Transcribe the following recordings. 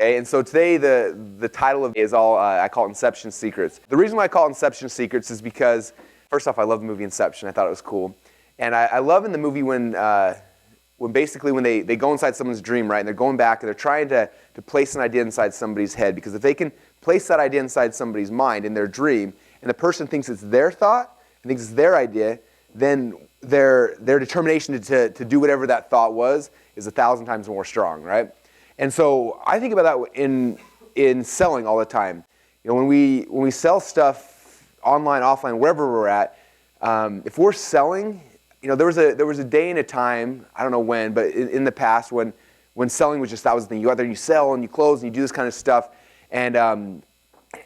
Okay, and so today the title of it is all, I call it Inception Secrets. The reason why I call it Inception Secrets is because, first off, I love the movie Inception. I thought it was cool. And I love in the movie when basically when they go inside someone's dream, right, and they're going back and they're trying to place an idea inside somebody's head, because if they can place that idea inside somebody's mind in their dream, and the person thinks it's their thought and thinks it's their idea, then their determination to do whatever that thought was is 1,000 times more strong, right? And so I think about that in selling all the time. You know, when we sell stuff online, offline, wherever we're at, if we're selling, you know, there was a day and a time, I don't know when, but in the past when selling was just, that was the thing. You go out there and you sell and you close and you do this kind of stuff, and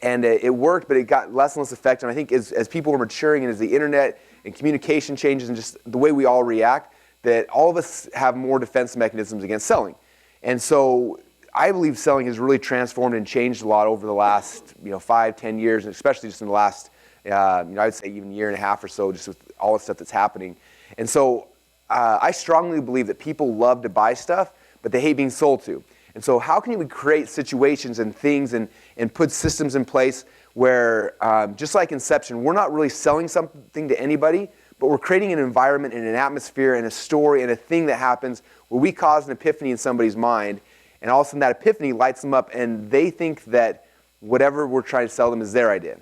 it worked, but it got less and less effective. And I think as people are maturing and as the internet and communication changes and just the way we all react, that all of us have more defense mechanisms against selling. And so I believe selling has really transformed and changed a lot over the last 5-10 years, and especially just in the last I would say even year and a half or so, just with all the stuff that's happening. And so I strongly believe that people love to buy stuff, but they hate being sold to. And so how can we create situations and things and put systems in place where, just like Inception, we're not really selling something to anybody, but we're creating an environment and an atmosphere and a story and a thing that happens where we cause an epiphany in somebody's mind, and all of a sudden that epiphany lights them up and they think that whatever we're trying to sell them is their idea.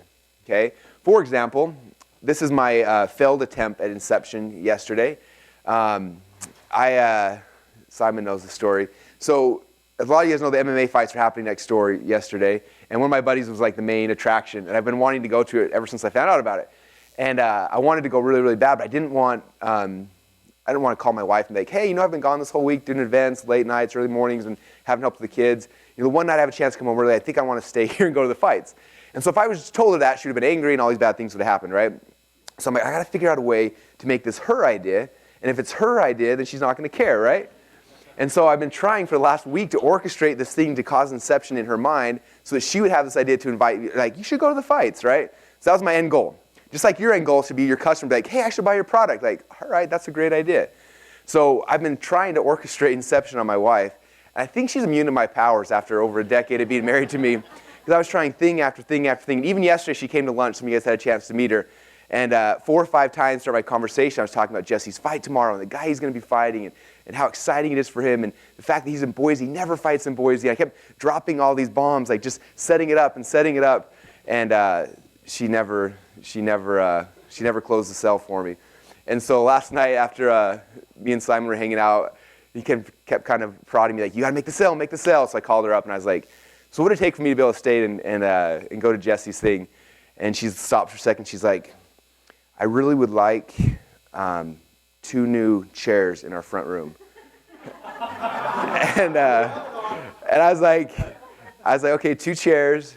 Okay? For example, this is my failed attempt at Inception yesterday. Simon knows the story. So a lot of you guys know the MMA fights are happening next door yesterday, and one of my buddies was like the main attraction, and I've been wanting to go to it ever since I found out about it. And I wanted to go really, really bad, but I didn't want to call my wife and be like, hey, I've been gone this whole week doing events, late nights, early mornings, and having help with the kids. The one night I have a chance to come home early, I think I want to stay here and go to the fights. And so if I was told her that, she would have been angry and all these bad things would have happened, right? So I'm like, I got to figure out a way to make this her idea. And if it's her idea, then she's not going to care, right? And so I've been trying for the last week to orchestrate this thing to cause Inception in her mind so that she would have this idea to invite me, like, you should go to the fights, right? So that was my end goal. Just like your end goal should be your customer, be like, hey, I should buy your product. Like, all right, that's a great idea. So I've been trying to orchestrate Inception on my wife. And I think she's immune to my powers after over a decade of being married to me, because I was trying thing after thing after thing. And even yesterday, she came to lunch. Some of you guys had a chance to meet her. And 4 or 5 times during my conversation, I was talking about Jesse's fight tomorrow and the guy he's going to be fighting and how exciting it is for him and the fact that he's in Boise. He never fights in Boise. I kept dropping all these bombs, like just setting it up and setting it up. And she never closed the sale for me. And so last night after me and Simon were hanging out, he kept kind of prodding me like, you got to make the sale, make the sale. So I called her up and I was like, so what would it take for me to be able to stay and go to Jesse's thing? And she stopped for a second. She's like, I really would like 2 new chairs in our front room. and I was like, okay, 2 chairs.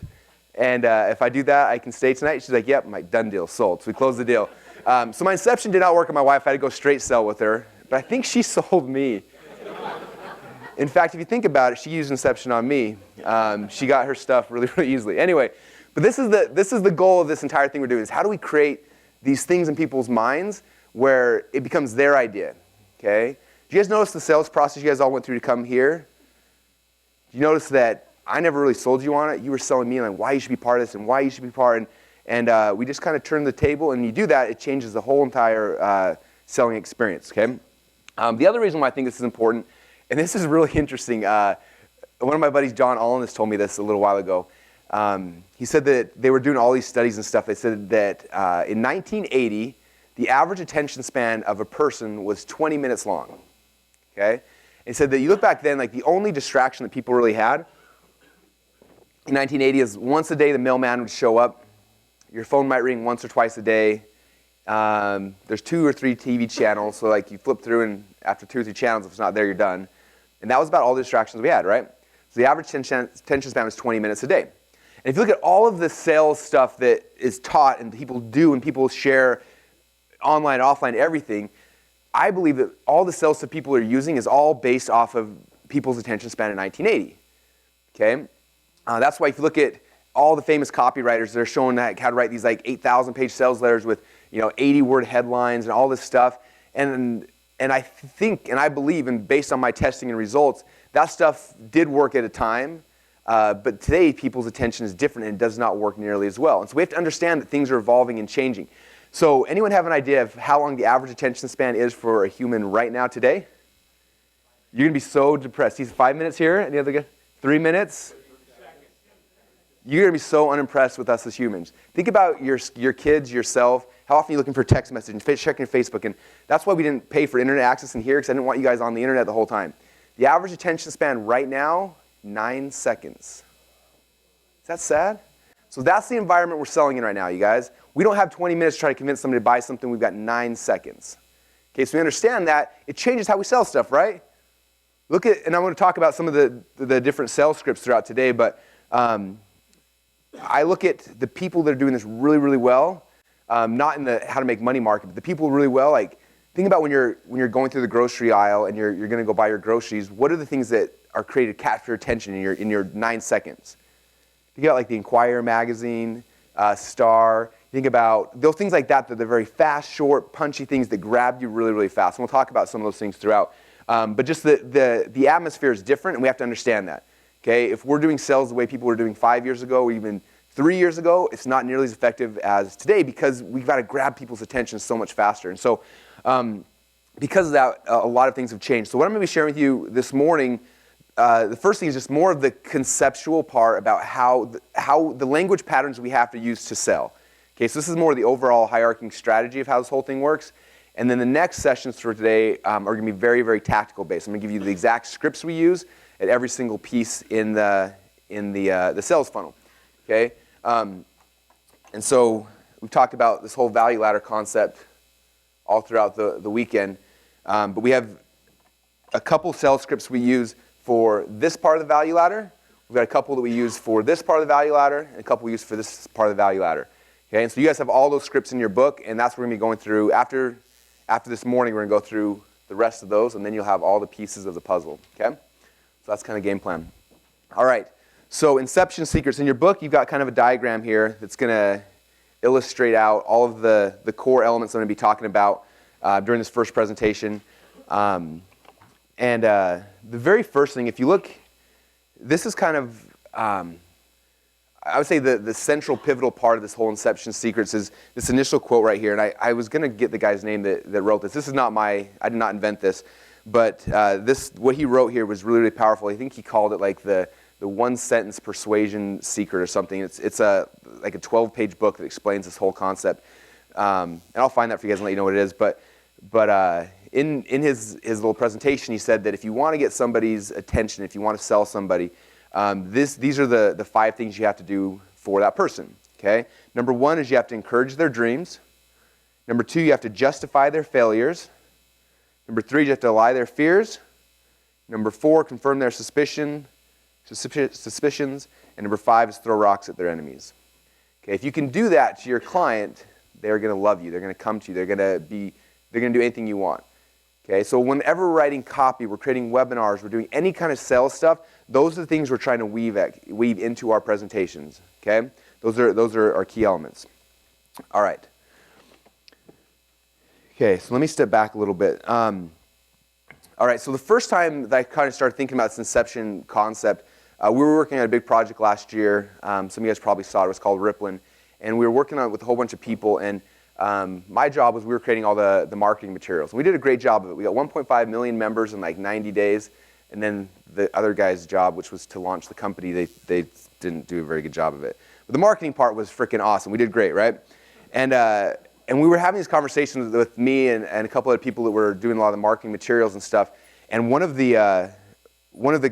And if I do that, I can stay tonight. She's like, yep. I'm like, done deal, sold. So we closed the deal. So my Inception did not work on my wife. I had to go straight sell with her. But I think she sold me. In fact, if you think about it, she used Inception on me. She got her stuff really, really easily. Anyway, but this is the goal of this entire thing we're doing, is how do we create these things in people's minds where it becomes their idea, okay? Do you guys notice the sales process you guys all went through to come here? Do you notice that I never really sold you on it? You were selling me on why you should be part of this and why you should be part, and we just kind of turned the table, and you do that, it changes the whole entire selling experience, okay? The other reason why I think this is important, and this is really interesting, one of my buddies, John Allen, has told me this a little while ago. He said that they were doing all these studies and stuff. They said that in 1980, the average attention span of a person was 20 minutes long, okay? And he said that you look back then, like the only distraction that people really had in 1980 is once a day the mailman would show up. Your phone might ring once or twice a day. There's 2 or 3 TV channels, so like you flip through and after 2 or 3 channels, if it's not there, you're done. And that was about all the distractions we had, right? So the average attention span was 20 minutes a day. And if you look at all of the sales stuff that is taught and people do and people share online, offline, everything, I believe that all the sales stuff people are using is all based off of people's attention span in 1980. Okay? That's why if you look at all the famous copywriters, they're showing how to write these like 8,000-page sales letters with 80-word headlines and all this stuff. And I think and I believe, and based on my testing and results, that stuff did work at a time. But today, people's attention is different and it does not work nearly as well. And so we have to understand that things are evolving and changing. So anyone have an idea of how long the average attention span is for a human right now today? You're going to be so depressed. He's 5 minutes here. Any other guy? 3 minutes? You're going to be so unimpressed with us as humans. Think about your kids, yourself. How often are you looking for a text message and checking Facebook? And that's why we didn't pay for internet access in here, because I didn't want you guys on the internet the whole time. The average attention span right now, 9 seconds. Is that sad? So that's the environment we're selling in right now, you guys. We don't have 20 minutes to try to convince somebody to buy something. We've got 9 seconds. Okay, so we understand that. It changes how we sell stuff, right? Look at, and I'm going to talk about some of the different sales scripts throughout today, but I look at the people that are doing this really, really well, not in the how to make money market, but the people really well, like, think about when you're going through the grocery aisle and you're going to go buy your groceries, what are the things that are created to capture attention in your 9 seconds? Think about like the Inquirer magazine, Star. Think about those things like that are very fast, short, punchy things that grab you really, really fast. And we'll talk about some of those things throughout. But just the atmosphere is different, and we have to understand that. Okay, if we're doing sales the way people were doing 5 years ago, or even 3 years ago, it's not nearly as effective as today because we've got to grab people's attention so much faster. And so, because of that, a lot of things have changed. So what I'm going to be sharing with you this morning, the first thing is just more of the conceptual part about how the language patterns we have to use to sell. Okay, so this is more of the overall hierarchy strategy of how this whole thing works. And then the next sessions for today are going to be very, very tactical based. I'm going to give you the exact scripts we use at every single piece in the sales funnel. Okay, and so we've talked about this whole value ladder concept all throughout the weekend. But we have a couple sales scripts we use for this part of the value ladder. We've got a couple that we use for this part of the value ladder, and a couple we use for this part of the value ladder. Okay, and so you guys have all those scripts in your book, and that's what we're going to be going through. After this morning, we're going to go through the rest of those, and then you'll have all the pieces of the puzzle. Okay, so that's kind of game plan. All right, so Inception Secrets. In your book, you've got kind of a diagram here that's going to illustrate out all of the core elements I'm going to be talking about during this first presentation. The very first thing, if you look, this is kind of, I would say the central pivotal part of this whole Inception Secrets is this initial quote right here. And I was going to get the guy's name that wrote this. This is not I did not invent this. But what he wrote here was really, really powerful. I think he called it like the one-sentence persuasion secret or something. It's like a 12-page book that explains this whole concept. And I'll find that for you guys and let you know what it is. But in his little presentation, he said that if you want to get somebody's attention, if you want to sell somebody, these are the 5 things you have to do for that person. Okay? Number 1 is you have to encourage their dreams. Number 2, you have to justify their failures. Number 3, you have to allay their fears. Number 4, confirm their suspicions. And number 5 is throw rocks at their enemies. Okay, if you can do that to your client, they're going to love you. They're going to come to you. They're going to do anything you want. Okay, so whenever we're writing copy, we're creating webinars, we're doing any kind of sales stuff, those are the things we're trying to weave into our presentations. Okay, those are our key elements. All right. Okay, so let me step back a little bit. All right, so the first time that I kind of started thinking about this Inception concept, we were working on a big project last year. Some of you guys probably saw it. It was called Rippling. And we were working on it with a whole bunch of people. And my job was we were creating all the marketing materials. And we did a great job of it. We got 1.5 million members in like 90 days. And then the other guy's job, which was to launch the company, they didn't do a very good job of it. But the marketing part was freaking awesome. We did great, right? And we were having these conversations with me and a couple other people that were doing a lot of the marketing materials and stuff. And one of the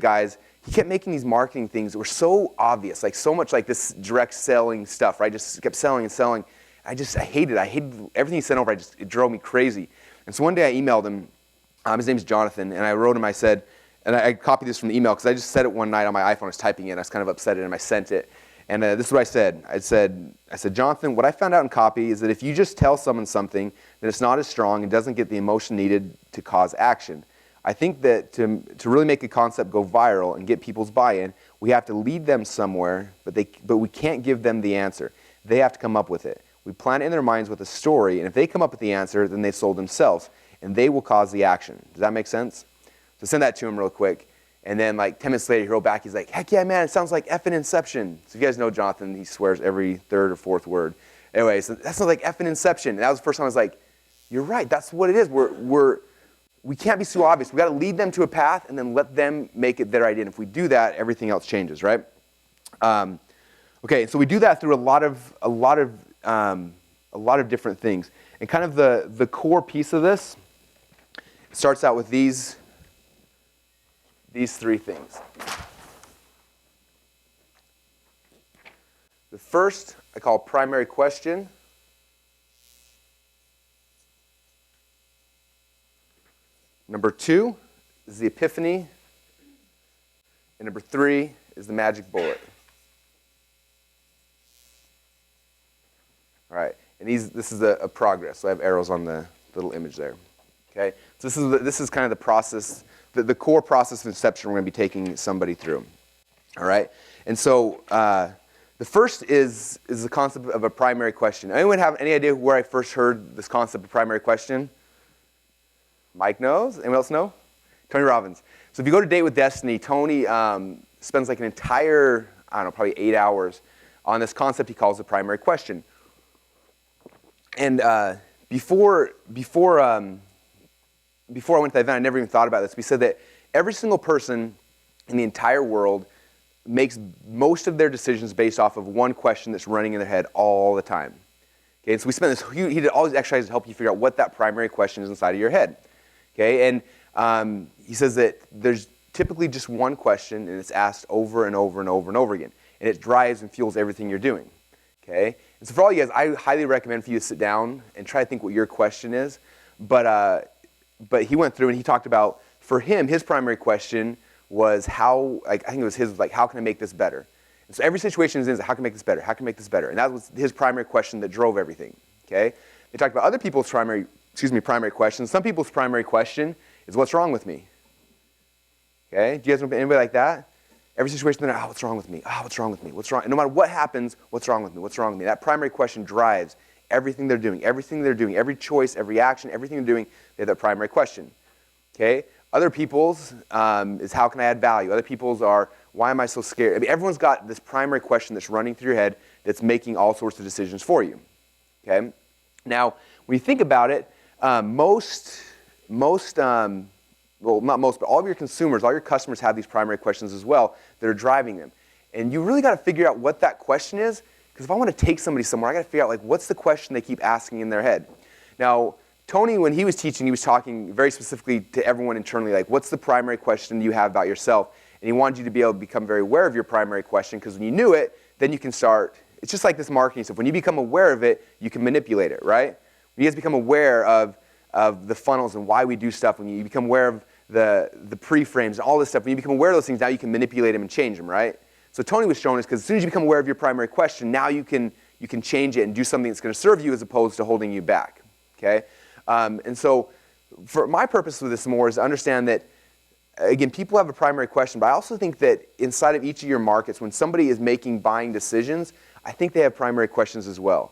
guys, he kept making these marketing things that were so obvious, like so much like this direct selling stuff, right? Just kept selling and selling. I hated it. I hated everything he sent over. It drove me crazy. And so one day I emailed him. His name's Jonathan. And I wrote him, I said, and I copied this from the email because I just said it one night on my iPhone. I was typing it. And I was kind of upset at him. I sent it. And this is what I said. I said, Jonathan, what I found out in copy is that if you just tell someone something, then it's not as strong and doesn't get the emotion needed to cause action. I think that to really make a concept go viral and get people's buy-in, we have to lead them somewhere, but we can't give them the answer. They have to come up with it. We plant it in their minds with a story, and if they come up with the answer, then they've sold themselves, and they will cause the action. Does that make sense? So send that to him real quick. And then like 10 minutes later, he wrote back, he's like, heck yeah, man, it sounds like effing Inception. So if you guys know Jonathan, he swears every third or fourth word. Anyway, so that sounds like effing Inception. And that was the first time I was like, you're right, that's what it is. We can't be so obvious. We got to lead them to a path and then let them make it their idea. And if we do that, everything else changes, right? Okay, so we do that through a lot of different things. And kind of the core piece of this starts out with these three things. The first I call primary question. Number 2 is the epiphany. And number 3 is the magic bullet. All right, and this is a progress. So I have arrows on the little image there. Okay, so this is kind of the process, the core process of Inception we're going to be taking somebody through. All right, and so the first is the concept of a primary question. Anyone have any idea where I first heard this concept of primary question? Mike knows. Anyone else know? Tony Robbins. So if you go to Date with Destiny, Tony spends like an entire, I don't know, probably 8 hours on this concept he calls the primary question. And before I went to that event, I never even thought about this. We said that every single person in the entire world makes most of their decisions based off of one question that's running in their head all the time. Okay, and so we spent this, he did all these exercises to help you figure out what that primary question is inside of your head. Okay, and he says that there's typically just one question, and it's asked over and over and over and over again. And it drives and fuels everything you're doing. Okay, and so for all you guys, I highly recommend for you to sit down and try to think what your question is. But he went through and he talked about, for him, his primary question was how, like I think it was his, like, how can I make this better? And so every situation is how can I make this better? How can I make this better? And that was his primary question that drove everything. Okay, they talked about other people's primary questions. Some people's primary question is, what's wrong with me? Okay, do you guys know anybody like that? Every situation, they're like, oh, what's wrong with me? Oh, what's wrong with me? What's wrong? And no matter what happens, what's wrong with me? What's wrong with me? That primary question drives everything they're doing, every choice, every action, everything they're doing, they have that primary question. Okay? Other people's is, how can I add value? Other people's are, why am I so scared? I mean, everyone's got this primary question that's running through your head that's making all sorts of decisions for you. Okay? Now, when you think about it, well, not most, but all of your consumers, all your customers have these primary questions as well that are driving them. And you really got to figure out what that question is, because if I want to take somebody somewhere, I got to figure out, like, what's the question they keep asking in their head. Now, Tony, when he was teaching, he was talking very specifically to everyone internally, like, what's the primary question you have about yourself? And he wanted you to be able to become very aware of your primary question, because when you knew it, then you can start, it's just like this marketing stuff. When you become aware of it, you can manipulate it, right? When you guys become aware of the funnels and why we do stuff, when you become aware of the pre-frames and all this stuff, when you become aware of those things, now you can manipulate them and change them, right? So Tony was showing us, because as soon as you become aware of your primary question, now you can change it and do something that's going to serve you as opposed to holding you back, okay? And so for my purpose with this more is to understand that, again, people have a primary question, but I also think that inside of each of your markets, when somebody is making buying decisions, I think they have primary questions as well,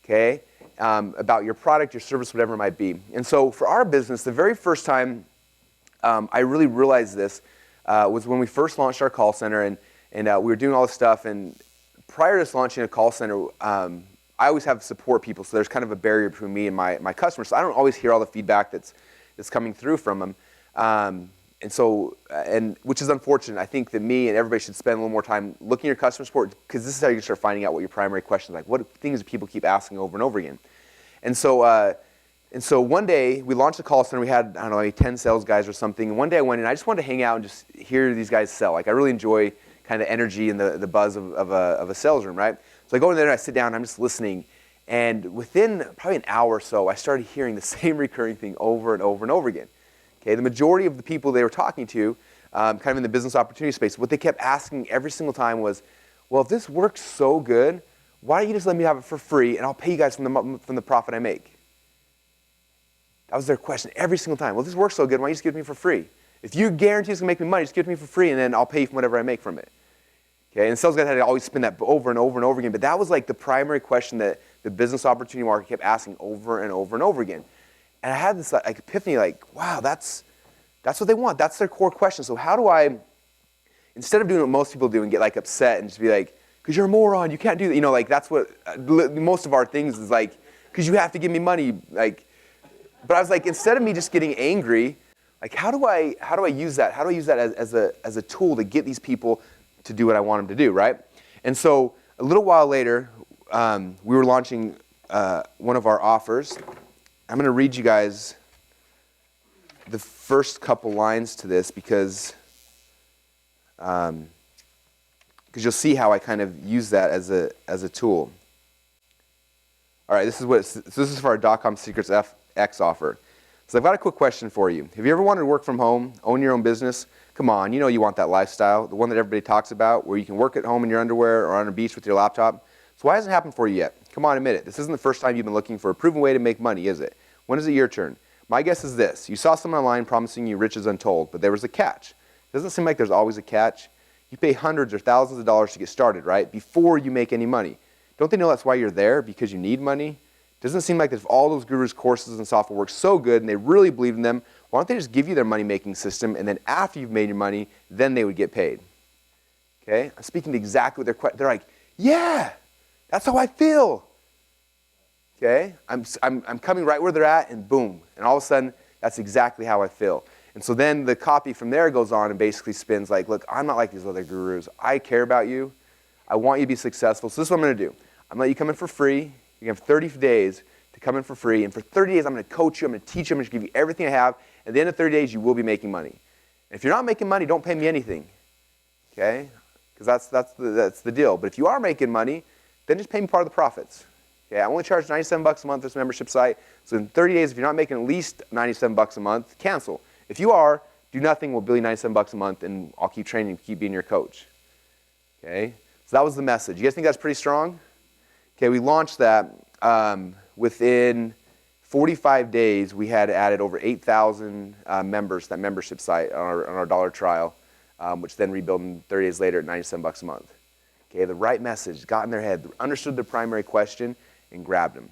okay? About your product, your service, whatever it might be. And so for our business, the very first time I really realized this was when we first launched our call center, and we were doing all this stuff. And prior to us launching a call center, I always have support people, so there's kind of a barrier between me and my customers. So I don't always hear all the feedback that's coming through from them. And which is unfortunate. I think that me and everybody should spend a little more time looking at your customer support, because this is how you can start finding out what your primary question is, like what things do people keep asking over and over again. And so one day we launched the call center. We had, I don't know, maybe 10 sales guys or something. And one day I went in, I just wanted to hang out and just hear these guys sell. Like, I really enjoy kind of the energy and the buzz of a sales room, right? So I go in there and I sit down and I'm just listening. And within probably an hour or so, I started hearing the same recurring thing over and over and over again. Okay, the majority of the people they were talking to, kind of in the business opportunity space, what they kept asking every single time was, well, if this works so good, why don't you just let me have it for free and I'll pay you guys from the profit I make? That was their question every single time. Well, if this works so good, why don't you just give it to me for free? If you guarantee it's going to make me money, just give it to me for free and then I'll pay you from whatever I make from it. Okay, and sales guys had to always spin that over and over and over again, but that was like the primary question that the business opportunity market kept asking over and over and over again. And I had this like epiphany, like, wow, that's what they want. That's their core question. So how do I instead of doing what most people do and get like upset and just be like, because you're a moron, you can't do that. You know, like that's what most of our things is like, because you have to give me money. Like, but I was like, instead of me just getting angry, like how do I use that? How do I use that as a tool to get these people to do what I want them to do, right? And so a little while later, we were launching one of our offers. I'm going to read you guys the first couple lines to this because you'll see how I kind of use that as a tool. All right, this is for our .com Secrets X offer. So I've got a quick question for you. Have you ever wanted to work from home, own your own business? Come on, you know you want that lifestyle, the one that everybody talks about, where you can work at home in your underwear or on a beach with your laptop. So why hasn't it happened for you yet? Come on, admit it. This isn't the first time you've been looking for a proven way to make money, is it? When is it your turn? My guess is this. You saw someone online promising you riches untold, but there was a catch. It doesn't seem like there's always a catch. You pay hundreds or thousands of dollars to get started, right? Before you make any money. Don't they know that's why you're there? Because you need money? Doesn't seem like if all those gurus' courses and software work so good and they really believe in them, why don't they just give you their money-making system, and then after you've made your money, then they would get paid? Okay? I'm speaking to exactly what they're like, yeah, that's how I feel. Okay? I'm coming right where they're at, and boom. And all of a sudden, that's exactly how I feel. And so then the copy from there goes on and basically spins like, look, I'm not like these other gurus. I care about you. I want you to be successful. So this is what I'm going to do. I'm going to let you come in for free. You have 30 days to come in for free. And for 30 days, I'm going to coach you. I'm going to teach you. I'm going to give you everything I have. At the end of 30 days, you will be making money. And if you're not making money, don't pay me anything. Okay? Because that's the deal. But if you are making money, then just pay me part of the profits. Okay? I only charge $97 a month this membership site. So in 30 days, if you're not making at least $97 a month, cancel. If you are, do nothing. We'll bill you $97 a month, and I'll keep training you, keep being your coach. Okay? So that was the message. You guys think that's pretty strong? Okay, we launched that. Within 45 days, we had added over 8,000 members to that membership site on our dollar trial, which then rebuilt in 30 days later at $97 a month. Okay, the right message got in their head, understood the primary question, and grabbed them.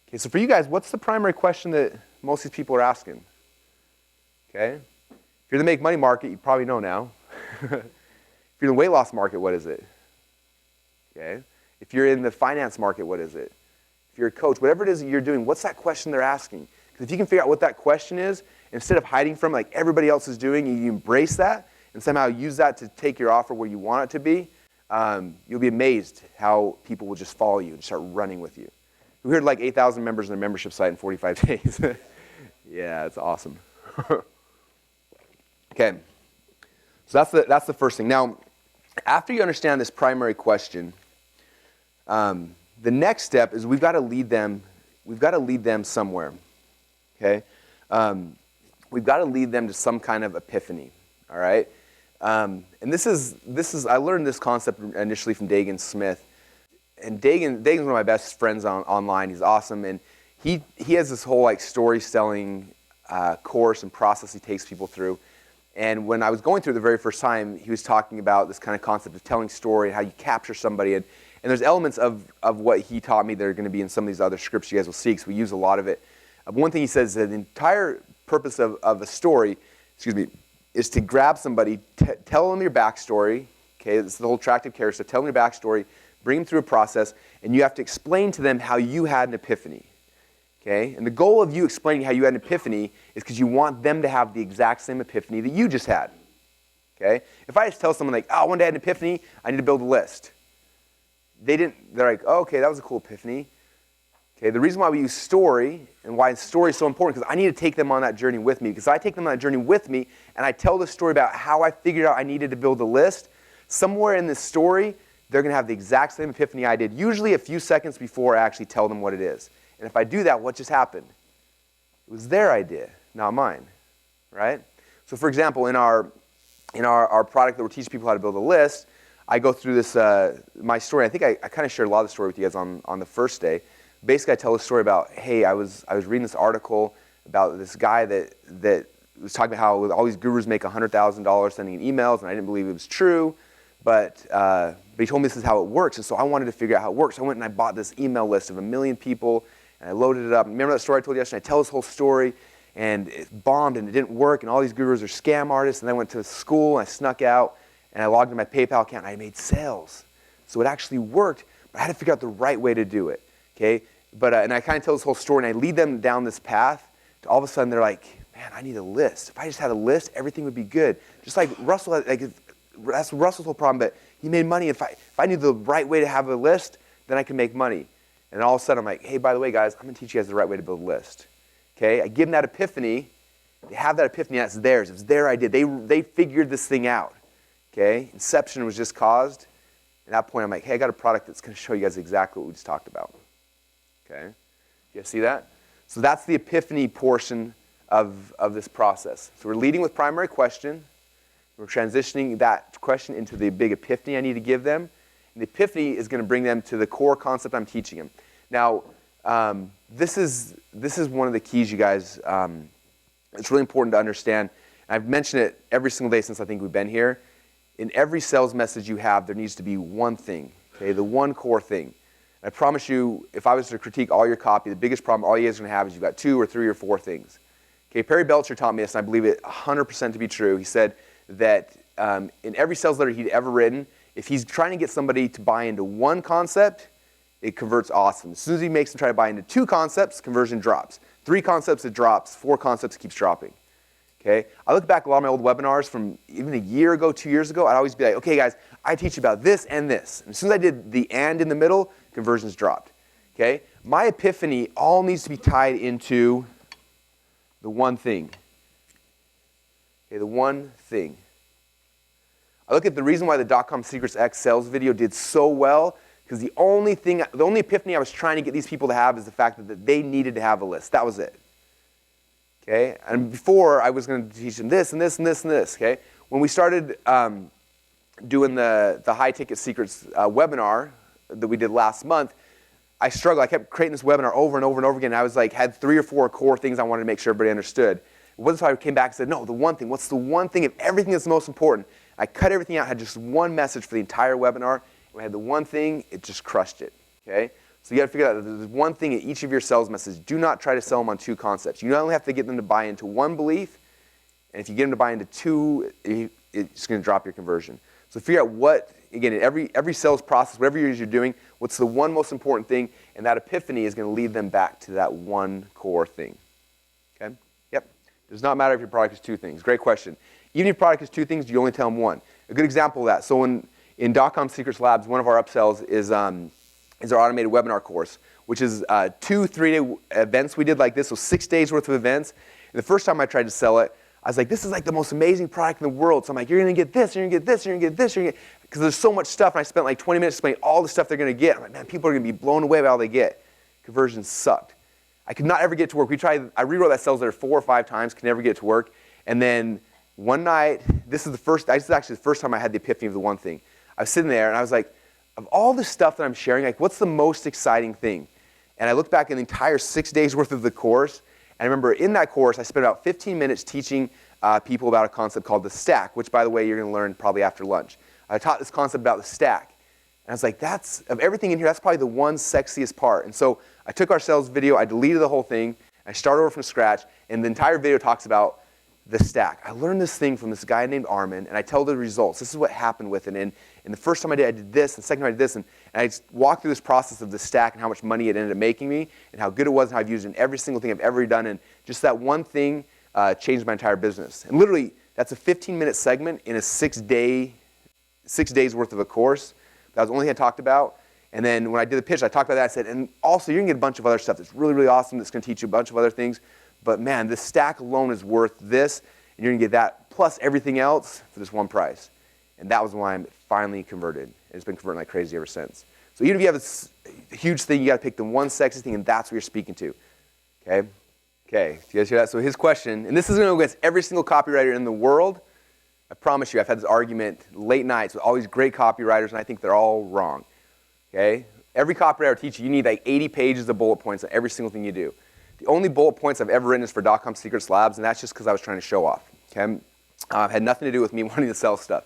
Okay, so for you guys, what's the primary question that most of these people are asking? Okay, if you're in the make money market, you probably know now. If you're in the weight loss market, what is it? Okay. If you're in the finance market, what is it? If you're a coach, whatever it is that you're doing, what's that question they're asking? Because if you can figure out what that question is, instead of hiding from like everybody else is doing, you embrace that and somehow use that to take your offer where you want it to be, you'll be amazed how people will just follow you and start running with you. We heard like 8,000 members in their membership site in 45 days. Yeah, it's awesome. Okay, so that's the first thing. Now, after you understand this primary question, the next step is we've got to lead them somewhere. Okay, we've got to lead them to some kind of epiphany. All right, and this is I learned this concept initially from Dagan Smith, and Dagan's one of my best friends online. He's awesome, and he has this whole like story selling course and process he takes people through. And when I was going through it the very first time, he was talking about this kind of concept of telling story and how you capture somebody. And there's elements of what he taught me that are going to be in some of these other scripts you guys will see, because we use a lot of it. One thing he says is that the entire purpose of a story, is to grab somebody, tell them your backstory. Okay, this is the whole attractive character. So tell them your backstory, bring them through a process, and you have to explain to them how you had an epiphany. Okay? And the goal of you explaining how you had an epiphany is because you want them to have the exact same epiphany that you just had. Okay? If I just tell someone like, oh, one day I had an epiphany, I need to build a list. They're like, oh, okay, that was a cool epiphany. Okay, the reason why we use story and why story is so important, because I need to take them on that journey with me. Because I take them on that journey with me and I tell the story about how I figured out I needed to build a list, somewhere in this story, they're going to have the exact same epiphany I did, usually a few seconds before I actually tell them what it is. And if I do that, what just happened? It was their idea, not mine, right? So for example, in our product that we're teaching people how to build a list, I go through this, my story. I think I kind of shared a lot of the story with you guys on the first day. Basically, I tell a story about, hey, I was reading this article about this guy that was talking about how all these gurus make $100,000 sending emails, and I didn't believe it was true, but he told me this is how it works, and so I wanted to figure out how it works. So I went and I bought this email list of 1 million people, and I loaded it up. Remember that story I told you yesterday? I tell this whole story, and it bombed, and it didn't work, and all these gurus are scam artists, and I went to school, and I snuck out, and I logged in my PayPal account, and I made sales. So it actually worked, but I had to figure out the right way to do it, okay? But, and I kind of tell this whole story, and I lead them down this path, to all of a sudden they're like, man, I need a list. If I just had a list, everything would be good. Just like Russell, that's Russell's whole problem, but he made money. If I knew the right way to have a list, then I could make money. And all of a sudden I'm like, hey, by the way, guys, I'm going to teach you guys the right way to build a list. Okay? I give them that epiphany. They have that epiphany. That's theirs. It's their idea. They figured this thing out. Okay? Inception was just caused. At that point, I'm like, hey, I got a product that's going to show you guys exactly what we just talked about. Okay? You guys see that? So that's the epiphany portion of this process. So we're leading with primary question. We're transitioning that question into the big epiphany I need to give them. And the epiphany is going to bring them to the core concept I'm teaching them. Now, this is one of the keys, you guys. It's really important to understand. I've mentioned it every single day since I think we've been here. In every sales message you have, there needs to be one thing, okay? The one core thing. And I promise you, if I was to critique all your copy, the biggest problem all you guys are going to have is you've got 2 or 3 or 4 things. Okay, Perry Belcher taught me this, and I believe it 100% to be true. He said that in every sales letter he'd ever written, if he's trying to get somebody to buy into one concept, it converts awesome. As soon as he makes them try to buy into 2 concepts, conversion drops. 3 concepts, it drops. 4 concepts, it keeps dropping. Okay? I look back at a lot of my old webinars from even a year ago, 2 years ago, I'd always be like, okay guys, I teach about this and this. And as soon as I did the and in the middle, conversions dropped. Okay? My epiphany all needs to be tied into the one thing. Okay, the one thing. I look at the reason why the .com Secrets X sales video did so well, because the only epiphany I was trying to get these people to have is the fact that they needed to have a list. That was it. Okay? And before, I was going to teach them this and this and this and this. Okay? When we started doing the High Ticket Secrets webinar that we did last month, I struggled. I kept creating this webinar over and over and over again. I was like, had 3 or 4 core things I wanted to make sure everybody understood. It wasn't until I came back and said, no, the one thing. What's the one thing of everything that's the most important? I cut everything out, had just one message for the entire webinar. We had the one thing, it just crushed it. Okay? So you got to figure out that there's one thing in each of your sales messages. Do not try to sell them on 2 concepts. You not only have to get them to buy into one belief, and if you get them to buy into 2, it's going to drop your conversion. So figure out what, again, in every sales process, whatever it is you're doing, what's the one most important thing, and that epiphany is going to lead them back to that one core thing. Okay? Yep. Does not matter if your product is 2 things. Great question. Even if your product is 2 things, you only tell them one. A good example of that. So in .com Secrets Labs, one of our upsells is our automated webinar course, which is 2 3-day events we did like this, so 6 days worth of events. And the first time I tried to sell it, I was like, this is like the most amazing product in the world. So I'm like, you're going to get this, you're going to get this, you're going to get this, you're going to get, because there's so much stuff, and I spent like 20 minutes explaining all the stuff they're going to get. I'm like, man, people are going to be blown away by all they get. Conversions sucked. I could not ever get it to work. I rewrote that sales letter 4 or 5 times, could never get it to work. And then one night, this is actually the first time I had the epiphany of the one thing. I was sitting there, and I was like, of all the stuff that I'm sharing, like, what's the most exciting thing? And I looked back in the entire 6 days worth of the course, and I remember in that course, I spent about 15 minutes teaching people about a concept called the stack, which, by the way, you're going to learn probably after lunch. I taught this concept about the stack. And I was like, of everything in here, that's probably the one sexiest part. And so I took our sales video, I deleted the whole thing, I started over from scratch, and the entire video talks about the stack. I learned this thing from this guy named Armin, and I tell the results. This is what happened with it. And the first time I did this, and the second time I did this, and I just walked through this process of the stack and how much money it ended up making me, and how good it was, and how I've used it in every single thing I've ever done. And just that one thing changed my entire business. And literally, that's a 15-minute segment in a 6 days worth of a course. That was the only thing I talked about. And then when I did the pitch, I talked about that. I said, and also you're going to get a bunch of other stuff that's really, really awesome that's going to teach you a bunch of other things. But man, this stack alone is worth this. And you're going to get that plus everything else for this one price. And that was why I'm finally converted. And it's been converting like crazy ever since. So even if you have a huge thing, you got to pick the one sexy thing, and that's what you're speaking to. Okay? Okay, do you guys hear that? So his question, and this is going to go against every single copywriter in the world. I promise you, I've had this argument late nights with all these great copywriters, and I think they're all wrong. Okay? Every copywriter teacher, you need like 80 pages of bullet points on every single thing you do. The only bullet points I've ever written is for .com Secrets Labs, and that's just because I was trying to show off. Okay? Had nothing to do with me wanting to sell stuff.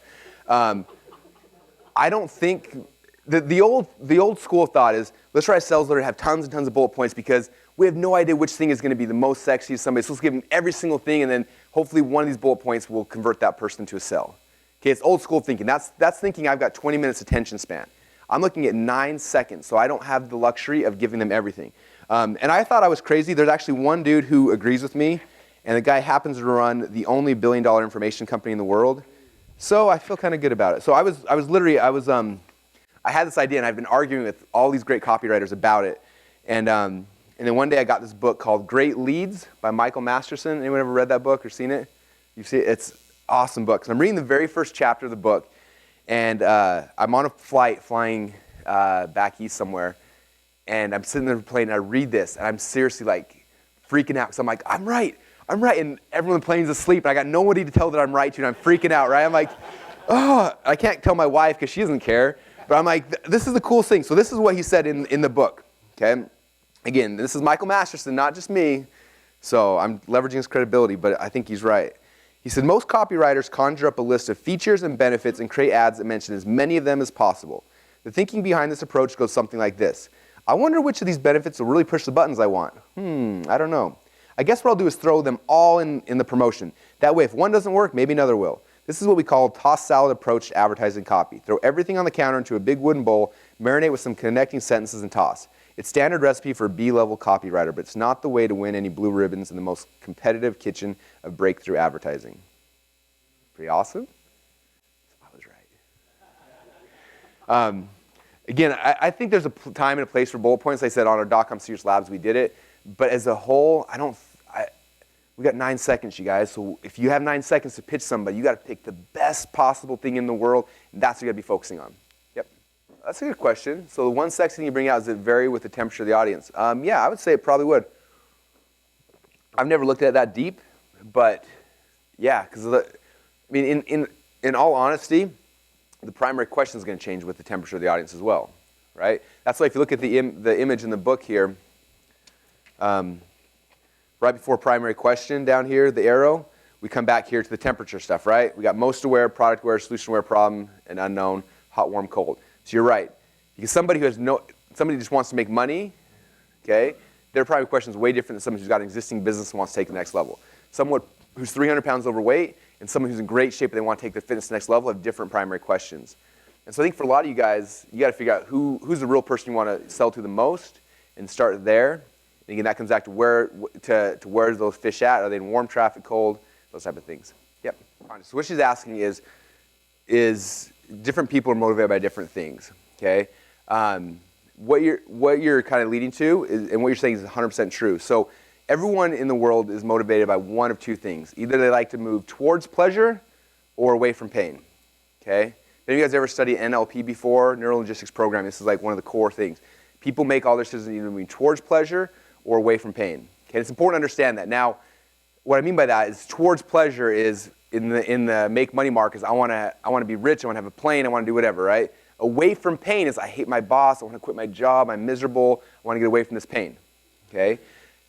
I don't think the old school of thought is let's write a sales letter and have tons and tons of bullet points because we have no idea which thing is going to be the most sexy to somebody. So let's give them every single thing, and then hopefully one of these bullet points will convert that person to a sell. Okay, it's old school thinking. That's thinking I've got 20 minutes attention span. I'm looking at 9 seconds, so I don't have the luxury of giving them everything. And I thought I was crazy. There's actually one dude who agrees with me, and the guy happens to run the only billion-dollar information company in the world. So I feel kind of good about it. So I had this idea, and I've been arguing with all these great copywriters about it. And then one day I got this book called Great Leads by Michael Masterson. Anyone ever read that book or seen it? You see it? It's an awesome book. So I'm reading the very first chapter of the book, and I'm on a flight flying back east somewhere, and I'm sitting there on the plane, and I read this, and I'm seriously like freaking out, because I'm like, I'm right, and everyone on the plane's asleep, and I got nobody to tell that I'm right to, and I'm freaking out, right? I'm like, oh, I can't tell my wife because she doesn't care, but I'm like, this is the coolest thing. So this is what he said in the book, okay? Again, this is Michael Masterson, not just me, so I'm leveraging his credibility, but I think he's right. He said, most copywriters conjure up a list of features and benefits and create ads that mention as many of them as possible. The thinking behind this approach goes something like this. I wonder which of these benefits will really push the buttons I want. I don't know. I guess what I'll do is throw them all in the promotion. That way, if one doesn't work, maybe another will. This is what we call toss salad approach to advertising copy. Throw everything on the counter into a big wooden bowl, marinate with some connecting sentences, and toss. It's standard recipe for a B-level copywriter, but it's not the way to win any blue ribbons in the most competitive kitchen of breakthrough advertising. Pretty awesome? I was right. Again, I think there's a time and a place for bullet points. Like I said, on our .com Serious Labs, we did it. But as a whole, we got 9 seconds, you guys. So if you have 9 seconds to pitch somebody, you got to pick the best possible thing in the world, and that's what you got to be focusing on. Yep. That's a good question. So the 1 second you bring out, does it vary with the temperature of the audience? Yeah, I would say it probably would. I've never looked at it that deep, but yeah, because in all honesty, the primary question is going to change with the temperature of the audience as well, right? That's why if you look at the image in the book here, right before primary question down here, the arrow, we come back here to the temperature stuff, right? We got most aware, product aware, solution aware, problem, and unknown, hot, warm, cold. So you're right. Because somebody somebody just wants to make money, okay, their primary question is way different than someone who's got an existing business and wants to take the next level. Someone who's 300 pounds overweight and someone who's in great shape and they want to take their fitness to the next level have different primary questions. And so I think for a lot of you guys, you got to figure out who's the real person you want to sell to the most and start there. And again, that comes back to where those fish at. Are they in warm traffic, cold, those type of things. Yep. So what she's asking is different people are motivated by different things. Okay. What you're kind of leading to is, and what you're saying is 100% true. So everyone in the world is motivated by one of two things. Either they like to move towards pleasure or away from pain. Okay? Have you guys ever studied NLP before? Neuro-linguistics programming. This is like one of the core things. People make all their decisions either moving towards pleasure or away from pain. Okay? It's important to understand that. Now, what I mean by that is towards pleasure is in the make money markets. I want to be rich. I want to have a plane. I want to do whatever. Right? Away from pain is I hate my boss. I want to quit my job. I'm miserable. I want to get away from this pain. Okay?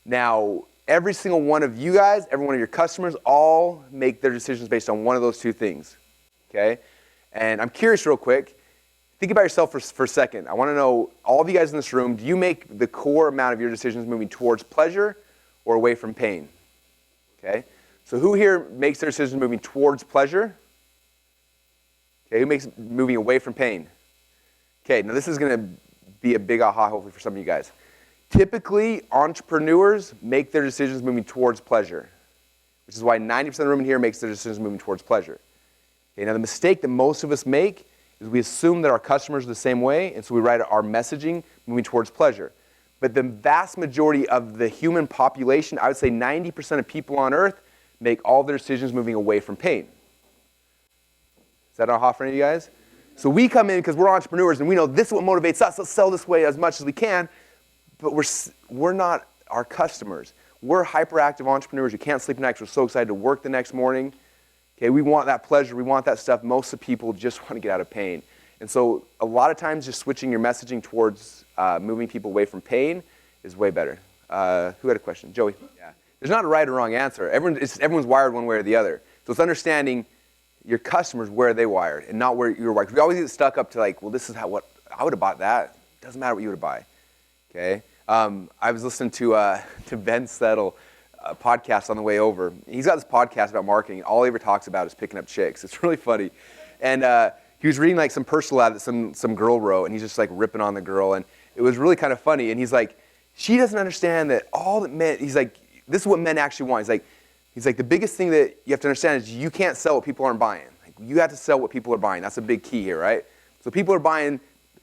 Now, every single one of you guys, every one of your customers, all make their decisions based on one of those two things, okay? And I'm curious real quick, think about yourself for a second. I want to know, all of you guys in this room, do you make the core amount of your decisions moving towards pleasure or away from pain? Okay? So who here makes their decisions moving towards pleasure? Okay, who makes moving away from pain? Okay, now this is going to be a big aha hopefully for some of you guys. Typically, entrepreneurs make their decisions moving towards pleasure, which is why 90% of the room in here makes their decisions moving towards pleasure. Okay, now the mistake that most of us make is we assume that our customers are the same way, and so we write our messaging moving towards pleasure. But the vast majority of the human population, I would say 90% of people on earth, make all their decisions moving away from pain. Is that aha for any of you guys? So we come in because we're entrepreneurs and we know this is what motivates us. Let's sell this way as much as we can. But we're not our customers. We're hyperactive entrepreneurs who can't sleep at night because we're so excited to work the next morning. Okay, we want that pleasure. We want that stuff. Most of the people just want to get out of pain. And so a lot of times just switching your messaging towards moving people away from pain is way better. Who had a question? Joey? Yeah. There's not a right or wrong answer. Everyone's wired one way or the other. So it's understanding your customers where they wired and not where you're wired. We always get stuck up to like, well, this is what I would have bought that. It doesn't matter what you would have buy. Okay, I was listening to Ben Settle podcast on the way over. He's got this podcast about marketing. All he ever talks about is picking up chicks. It's really funny. And he was reading like some personal ad that some girl wrote, and he's just like ripping on the girl, and it was really kind of funny. And he's like, she doesn't understand that all that men, he's like, this is what men actually want. He's like, the biggest thing that you have to understand is you can't sell what people aren't buying. Like, you have to sell what people are buying. That's a big key here, right? So people are buying,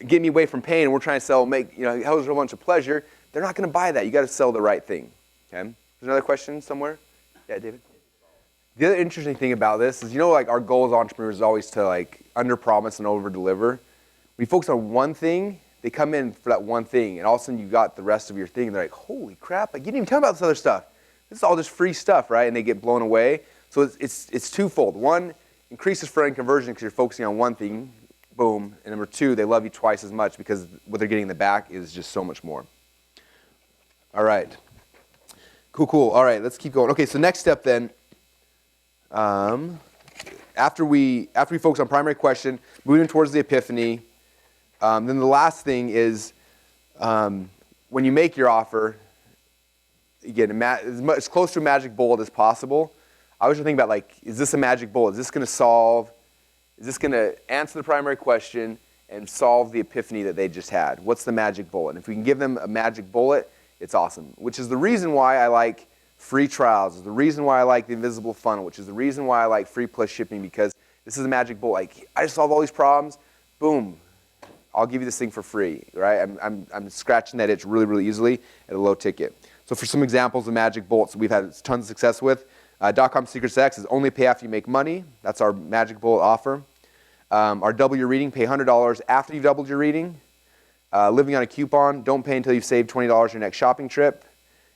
get me away from pain, and we're trying to sell, make, you know, hell, there's a bunch of pleasure. They're not going to buy that. You got to sell the right thing. Okay? There's another question somewhere? Yeah, David? The other interesting thing about this is, you know, like our goal as entrepreneurs is always to like under-promise and over-deliver. We focus on one thing, they come in for that one thing, and all of a sudden you got the rest of your thing, and they're like, holy crap, like, you didn't even tell me about this other stuff. This is all just free stuff, right? And they get blown away. So it's twofold. One, increases friend conversion because you're focusing on one thing, boom. And number two, they love you twice as much because what they're getting in the back is just so much more. All right. Cool. All right, let's keep going. Okay, so next step then, after we focus on primary question, moving towards the epiphany, then the last thing is when you make your offer, again, as close to a magic bullet as possible. I was just thinking about, like, is this a magic bullet? Is this going to answer the primary question and solve the epiphany that they just had? What's the magic bullet? And if we can give them a magic bullet, it's awesome, which is the reason why I like free trials, is the reason why I like the invisible funnel, which is the reason why I like free plus shipping, because this is a magic bullet. Like, I just solve all these problems, boom, I'll give you this thing for free, right? I'm scratching that itch really, really easily at a low ticket. So for some examples of magic bullets we've had tons of success with, .com Secrets X is only pay after you make money. That's our magic bullet offer. Our double your reading, pay $100 after you've doubled your reading. Living on a coupon, don't pay until you've saved $20 your next shopping trip.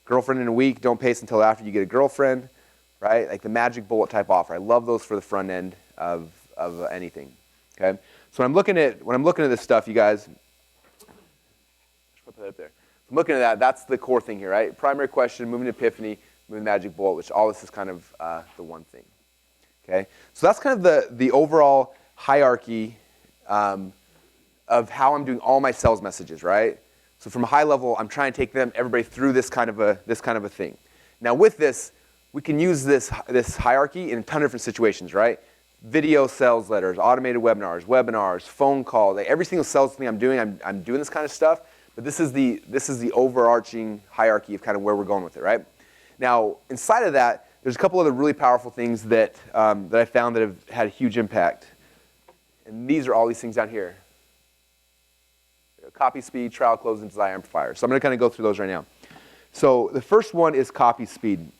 Girlfriend in a week, don't pay us until after you get a girlfriend, right? Like the magic bullet type offer. I love those for the front end of anything, okay? So when I'm looking at this stuff, you guys, let's put that up there. I'm looking at that, that's the core thing here, right? Primary question, moving to epiphany, moving magic bullet, which all this is kind of the one thing, okay? So that's kind of the overall hierarchy of how I'm doing all my sales messages, right? So from a high level, I'm trying to take everybody through this kind of a thing. Now with this, we can use this hierarchy in a ton of different situations, right? Video sales letters, automated webinars, phone calls. Like every single sales thing I'm doing, I'm doing this kind of stuff. But this is the overarching hierarchy of kind of where we're going with it, right? Now inside of that, there's a couple other really powerful things that I found that have had a huge impact. And these are all these things down here. Copy speed, trial close, and desire amplifier. So I'm going to kind of go through those right now. So the first one is copy speed.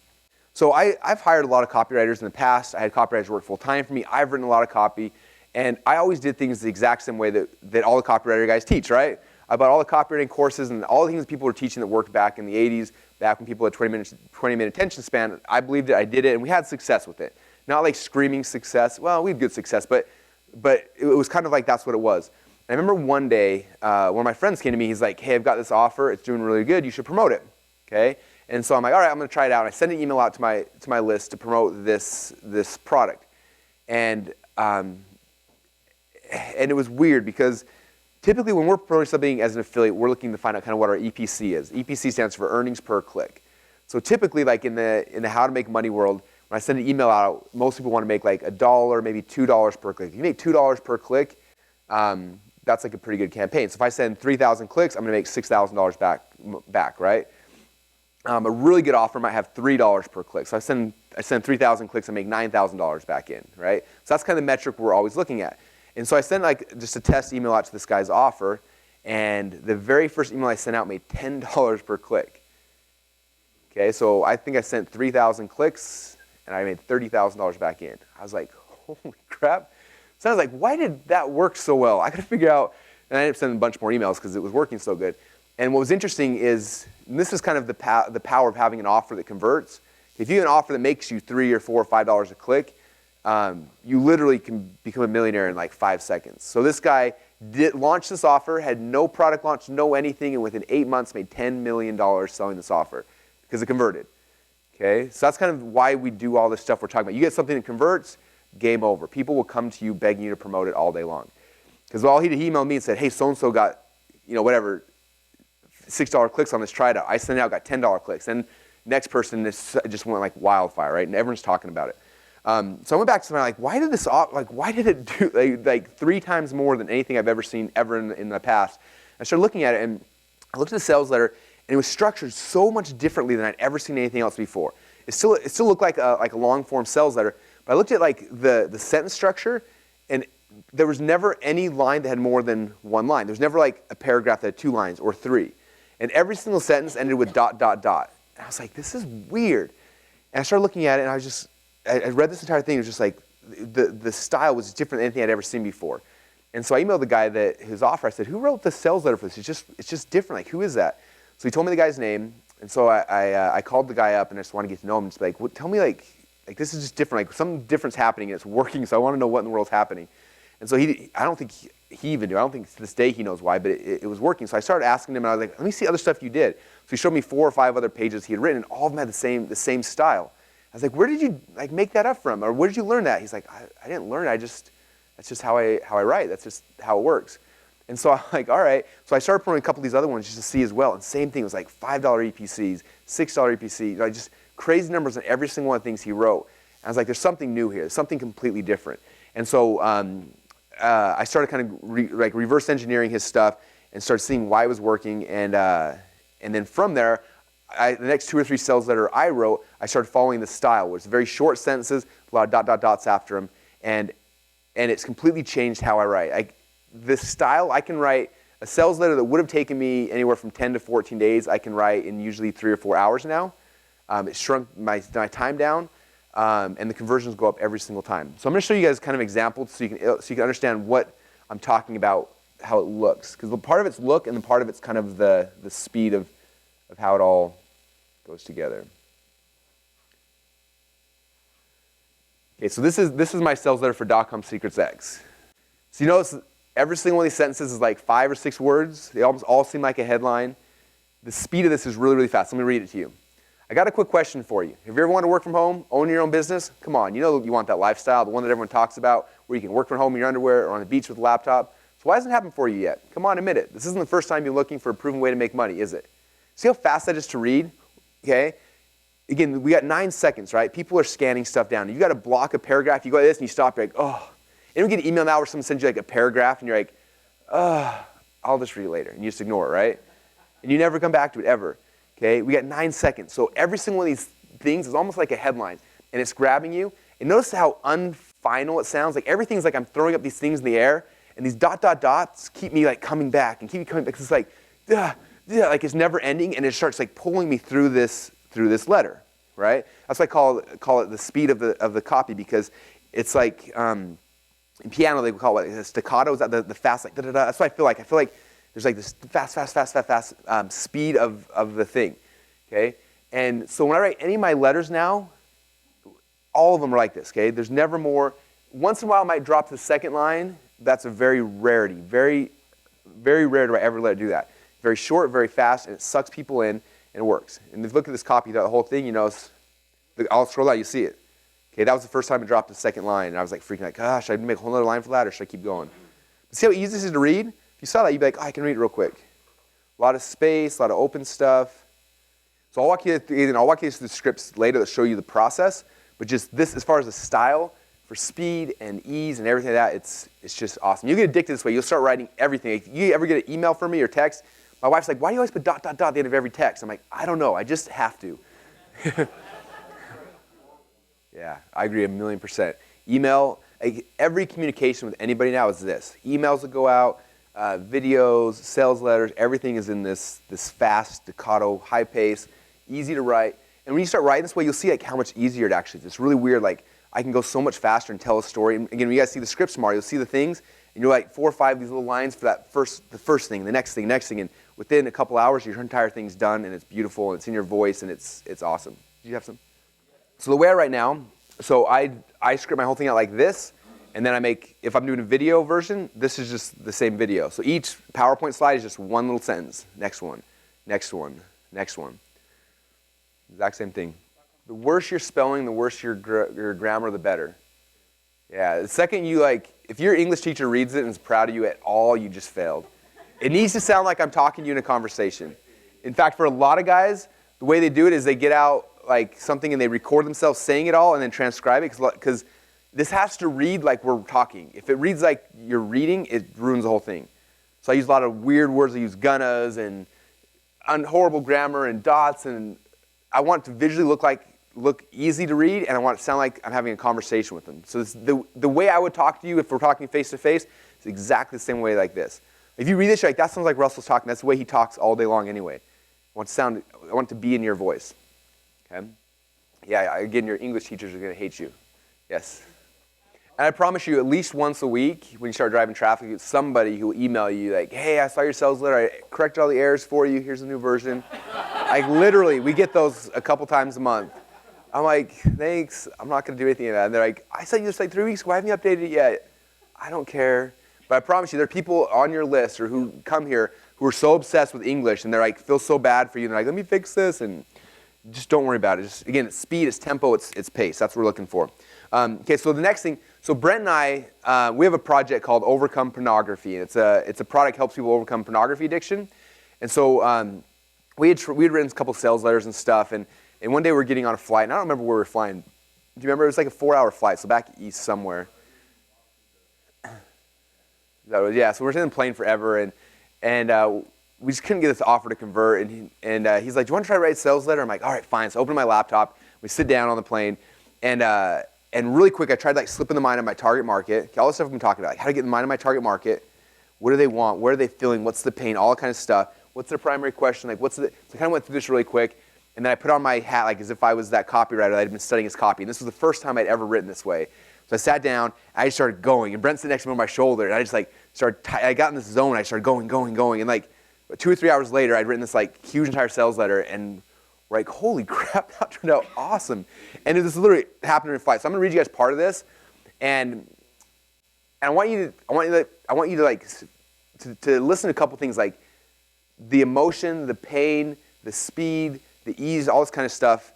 So I've hired a lot of copywriters in the past. I had copywriters work full time for me. I've written a lot of copy. And I always did things the exact same way that all the copywriter guys teach, right? I bought all the copywriting courses and all the things that people were teaching that worked back in the 80s, back when people had 20-minute attention span. I believed it, I did it, and we had success with it. Not like screaming success. Well, we had good success, but it was kind of like that's what it was. And I remember one day, one of my friends came to me. He's like, hey, I've got this offer. It's doing really good. You should promote it, okay? And so I'm like, all right, I'm going to try it out. And I sent an email out to my list to promote this product. And it was weird because typically when we're promoting something as an affiliate, we're looking to find out kind of what our EPC is. EPC stands for earnings per click. So typically, like in the how to make money world, when I send an email out, most people want to make like $1, maybe $2 per click. If you make $2 per click, that's like a pretty good campaign. So if I send 3,000 clicks, I'm going to make $6,000 back, right? A really good offer might have $3 per click. So I send 3,000 clicks and make $9,000 back in, right? So that's kind of the metric we're always looking at. And so I sent like just a test email out to this guy's offer, and the very first email I sent out made $10 per click. Okay, so I think I sent 3,000 clicks, and I made $30,000 back in. I was like, holy crap. So I was like, why did that work so well? I got to figure out, and I ended up sending a bunch more emails because it was working so good. And what was interesting is, and this is kind of the power of having an offer that converts. If you have an offer that makes you $3 or $4 or $5 a click, you literally can become a millionaire in like 5 seconds. So this guy launched this offer, had no product launch, no anything, and within 8 months made $10 million selling this offer because it converted. Okay, so that's kind of why we do all this stuff we're talking about. You get something that converts, game over. People will come to you begging you to promote it all day long. Because he emailed me and said, hey, so-and-so got, whatever, $6 clicks on this, try it out. I sent it out, got $10 clicks. And next person just went like wildfire, right? And everyone's talking about it. So I went back to my, like, why did it do like 3 times more than anything I've ever seen ever in the past? I started looking at it, and I looked at the sales letter, and it was structured so much differently than I'd ever seen anything else before. It still looked like a long form sales letter, but I looked at like the sentence structure, and there was never any line that had more than 1 line. There was never like a paragraph that had 2 lines or 3. And every single sentence ended with ... And I was like, this is weird. And I started looking at it, and I read this entire thing. It was just like, the style was different than anything I'd ever seen before. And so I emailed the guy his offer. I said, who wrote the sales letter for this? It's just different. Like, who is that? So he told me the guy's name. And so I called the guy up, and I just wanted to get to know him. And just be like, tell me, like this is just different. Like, something different's happening, and it's working. So I want to know what in the world's happening. And so I don't think he even knew. I don't think to this day he knows why, but it was working. So I started asking him, and I was like, let me see other stuff you did. So he showed me 4 or 5 other pages he had written, and all of them had the same style. I was like, where did you like make that up from? Or where did you learn that? He's like, I didn't learn it. That's just how I write. That's just how it works. And so I'm like, all right. So I started putting a couple of these other ones just to see as well. And same thing. It was like $5 EPCs, $6 EPCs, like just crazy numbers on every single one of the things he wrote. And I was like, there's something new here. There's something completely different. And so I started kind of reverse engineering his stuff and started seeing why it was working. And then from there, the next 2 or 3 sales letter I wrote, I started following the style, which is very short sentences, a lot of ... dots after them, and it's completely changed how I write. This style, I can write a sales letter that would have taken me anywhere from 10 to 14 days. I can write in usually 3 or 4 hours now. It shrunk my time down, and the conversions go up every single time. So I'm going to show you guys kind of examples so you can understand what I'm talking about, how it looks, because the part of it's look, and the part of it's kind of the speed of how it all goes together. Okay, so this is my sales letter for .com Secrets X. So you notice every single one of these sentences is like 5 or 6 words. They almost all seem like a headline. The speed of this is really, really fast. Let me read it to you. I got a quick question for you. Have you ever wanted to work from home, own your own business? Come on, you know you want that lifestyle, the one that everyone talks about, where you can work from home in your underwear or on the beach with a laptop. So why hasn't it happened for you yet? Come on, admit it. This isn't the first time you're looking for a proven way to make money, is it? See how fast that is to read? Okay? Again, we got 9 seconds, right? People are scanning stuff down. You got to block a paragraph. You go like this and you stop. You're like, oh. And we get an email now where someone sends you like a paragraph and you're like, I'll just read it later. And you just ignore it, right? And you never come back to it ever. Okay? We got 9 seconds. So every single one of these things is almost like a headline. And it's grabbing you. And notice how unfinal it sounds. Like everything's like I'm throwing up these things in the air. And these ... dots keep me like coming back and keep me coming back. It's like, like it's never ending. And it starts like pulling me through this letter, right? That's why I call it the speed of the copy, because it's like in piano they would call it staccato. Is that the fast like da-da-da? That's what I feel like. I feel like there's like this fast speed of the thing, okay? And so when I write any of my letters now, all of them are like this, okay? There's never more. Once in a while I might drop to the second line. That's a very rarity. Very, very rare do I ever let it do that. Very short, very fast, and it sucks people in. And it works. And if you look at this copy, the whole thing, you know, I'll scroll out, you see it. Okay, that was the first time I dropped the second line, and I was like freaking like, gosh, should I make a whole other line for that, or should I keep going? But see how easy this is to read? If you saw that, you'd be like, oh, I can read it real quick. A lot of space, a lot of open stuff. So I'll walk you through the scripts later that show you the process, but just this, as far as the style, for speed and ease and everything like that, it's just awesome. You get addicted this way. You'll start writing everything. If you ever get an email from me or text, my wife's like, why do you always put ... at the end of every text? I'm like, I don't know. I just have to. Yeah, I agree 1,000,000%. Email, like, every communication with anybody now is this. Emails that go out, videos, sales letters, everything is in this fast, staccato, high pace, easy to write. And when you start writing this way, you'll see like how much easier it actually is. It's really weird. Like, I can go so much faster and tell a story. And again, when you guys see the scripts tomorrow, you'll see the things, and you're like 4 or 5 of these little lines for the first thing, the next thing, and within a couple hours, your entire thing's done, and it's beautiful, and it's in your voice, and it's awesome. Do you have some? So the way I write now, so I script my whole thing out like this, and then I make, if I'm doing a video version, this is just the same video. So each PowerPoint slide is just one little sentence. Next one, next one, next one. Exact same thing. The worse your spelling, the worse your grammar, the better. Yeah, the second you if your English teacher reads it and is proud of you at all, you just failed. It needs to sound like I'm talking to you in a conversation. In fact, for a lot of guys, the way they do it is they get out like something and they record themselves saying it all and then transcribe it, because this has to read like we're talking. If it reads like you're reading, it ruins the whole thing. So I use a lot of weird words. I use gunnas and horrible grammar and dots, and I want it to visually look easy to read, and I want it to sound like I'm having a conversation with them. So the way I would talk to you if we're talking face to face is exactly the same way like this. If you read this, you're like, that sounds like Russell's talking. That's the way he talks all day long anyway. I want it to be in your voice. Okay? Yeah, again, your English teachers are going to hate you. Yes. And I promise you, at least once a week, when you start driving traffic, it's somebody who will email you like, hey, I saw your sales letter. I corrected all the errors for you. Here's a new version. Like, literally, we get those a couple times a month. I'm like, thanks. I'm not going to do anything of that. And they're like, I sent you this like 3 weeks ago. Why haven't you updated it yet? I don't care. But I promise you, there are people on your list or who come here who are so obsessed with English, and they're like, feel so bad for you. And they're like, let me fix this. And just don't worry about it. Just, again, it's speed, it's tempo, it's pace. That's what we're looking for. Okay, so the next thing, so Brent and I, we have a project called Overcome Pornography. It's a product that helps people overcome pornography addiction. And so we had written a couple sales letters and stuff, and one day we were getting on a flight, and I don't remember where we were flying. Do you remember? It was like a 4-hour flight, so back east somewhere. Yeah, so we're sitting in the plane forever, and we just couldn't get this offer to convert, and he's like, do you want to try to write a sales letter? I'm like, all right, fine. So I open my laptop, we sit down on the plane, and really quick, I tried to like slip in the mind of my target market. Okay, all the stuff I've been talking about, like how to get in the mind of my target market. What do they want? What are they feeling? What's the pain? All that kind of stuff. What's their primary question? Like, so I kind of went through this really quick, and then I put on my hat like as if I was that copywriter that I'd been studying his copy. And this was the first time I'd ever written this way. So I sat down, I just started going, and Brent sat next to me on my shoulder, and I just like I got in this zone. I started going, and like 2 or 3 hours later, I'd written this like huge entire sales letter, and we're like, holy crap, that turned out awesome. And this literally happened in a flight. So I'm gonna read you guys part of this, and I want you to like to listen to a couple things like the emotion, the pain, the speed, the ease, all this kind of stuff.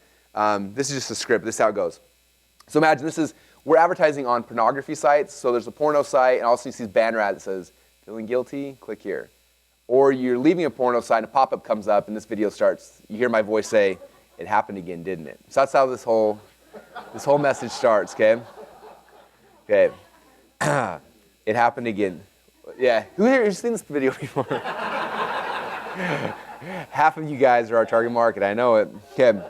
This is just a script. This is how it goes. So imagine we're advertising on pornography sites. So there's a porno site, and all of a sudden you see this banner ad that says, feeling guilty? Click here. Or you're leaving a porno site, and a pop-up comes up, and this video starts. You hear my voice say, it happened again, didn't it? So that's how this whole message starts, okay? Okay. It happened again. Yeah, who here has seen this video before? Half of you guys are our target market, I know it. Okay.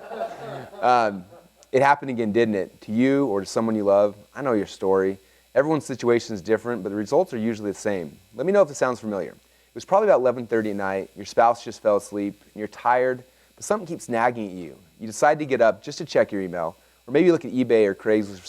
It happened again, didn't it? To you or to someone you love. I know your story. Everyone's situation is different, but the results are usually the same. Let me know if it sounds familiar. It was probably about 11:30 at night. Your spouse just fell asleep, and you're tired, but something keeps nagging at you. You decide to get up just to check your email, or maybe you look at eBay or Craigslist for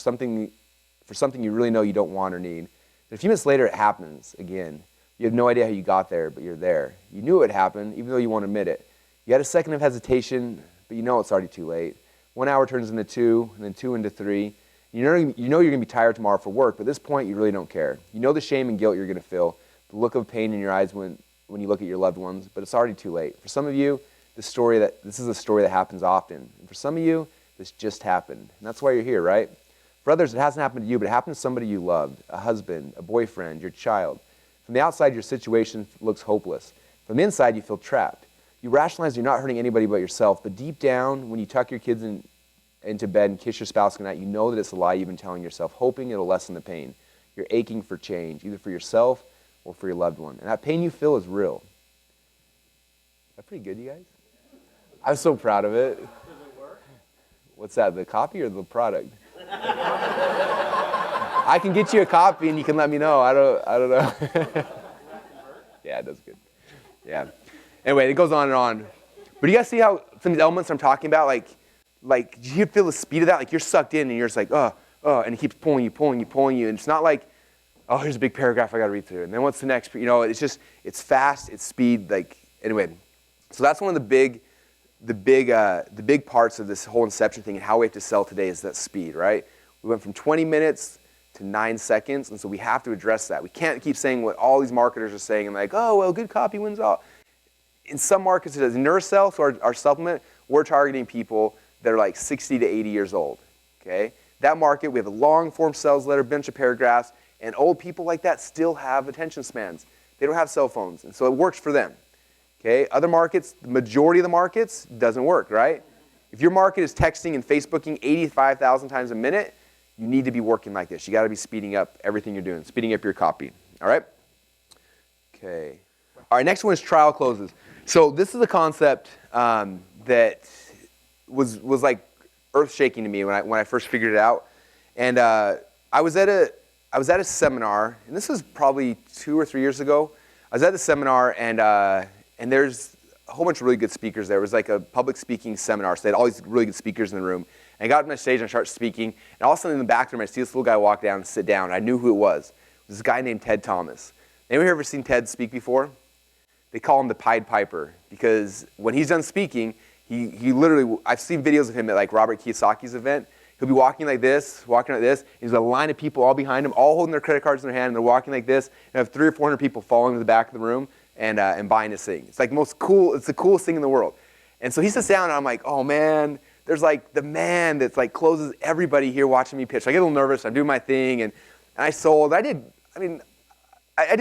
something you really know you don't want or need. And a few minutes later, it happens again. You have no idea how you got there, but you're there. You knew it would happen, even though you won't admit it. You had a second of hesitation, but you know it's already too late. 1 hour turns into 2, and then 2 into 3. You know you're going to be tired tomorrow for work, but at this point, you really don't care. You know the shame and guilt you're going to feel, the look of pain in your eyes when you look at your loved ones, but it's already too late. For some of you, this is a story that happens often. And for some of you, this just happened. And that's why you're here, right? For others, it hasn't happened to you, but it happened to somebody you loved, a husband, a boyfriend, your child. From the outside, your situation looks hopeless. From the inside, you feel trapped. You rationalize you're not hurting anybody but yourself, but deep down, when you tuck your kids into bed and kiss your spouse goodnight, you know that it's a lie you've been telling yourself, hoping it'll lessen the pain. You're aching for change, either for yourself or for your loved one. And that pain you feel is real. Is that pretty good, you guys? I'm so proud of it. Does it work? What's that, the copy or the product? I can get you a copy and you can let me know. I don't know. Yeah, it does good. Yeah. Anyway, it goes on and on. But you guys see how some of these elements I'm talking about, like do you feel the speed of that? Like you're sucked in and you're just like, and it keeps pulling you. And it's not like, oh, here's a big paragraph I got to read through. And then what's the next? You know, it's fast, it's speed. Like anyway, so that's one of the big parts of this whole Inception thing and how we have to sell today is that speed, right? We went from 20 minutes to 9 seconds, and so we have to address that. We can't keep saying what all these marketers are saying and like, oh, well, good copy wins all. In some markets, it does. Neurocell, so our supplement, we're targeting people that are like 60 to 80 years old, okay? That market, we have a long-form sales letter, bunch of paragraphs, and old people like that still have attention spans. They don't have cell phones, and so it works for them, okay? Other markets, the majority of the markets, doesn't work, right? If your market is texting and Facebooking 85,000 times a minute, you need to be working like this. You got to be speeding up everything you're doing, speeding up your copy. All right? Okay. All right, next one is trial closes. So this is a concept that was like earth-shaking to me when I first figured it out. And I was at a seminar, and this was probably 2 or 3 years ago. I was at the seminar, and there's a whole bunch of really good speakers there. It was like a public speaking seminar, so they had all these really good speakers in the room. And I got up on the stage and I started speaking, and all of a sudden in the back room, I see this little guy walk down and sit down. I knew who it was. It was this guy named Ted Thomas. Anyone here ever seen Ted speak before? They call him the Pied Piper, because when he's done speaking, he literally, I've seen videos of him at like Robert Kiyosaki's event. He'll be walking like this, There's a line of people all behind him, all holding their credit cards in their hand, and they're walking like this, and have 300 or 400 people following to the back of the room and buying his thing. It's like it's the coolest thing in the world. And so he sits down, and I'm like, oh man, there's like the man that's like closes everybody here watching me pitch. So I get a little nervous, I'm doing my thing, and I sold. I did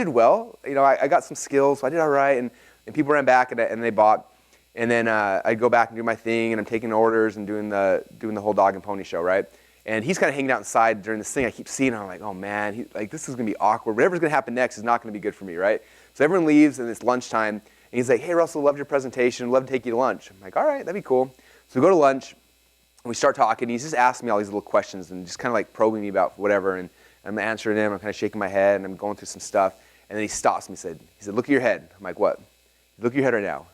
well. You know, I got some skills, so I did all right, and people ran back and they bought. And then I'd go back and do my thing, and I'm taking orders and doing the whole dog and pony show, right? And he's kind of hanging out inside during this thing. I keep seeing him. I'm like, oh man, this is gonna be awkward. Whatever's gonna happen next is not gonna be good for me, right? So everyone leaves, and it's lunchtime, and he's like, hey Russell, loved your presentation. Love to take you to lunch. I'm like, all right, that'd be cool. So we go to lunch, and we start talking. He's just asking me all these little questions and just kind of like probing me about whatever. And I'm answering him. I'm kind of shaking my head, and I'm going through some stuff. And then he stops me. He said, look at your head. I'm like, what? Look at your head right now.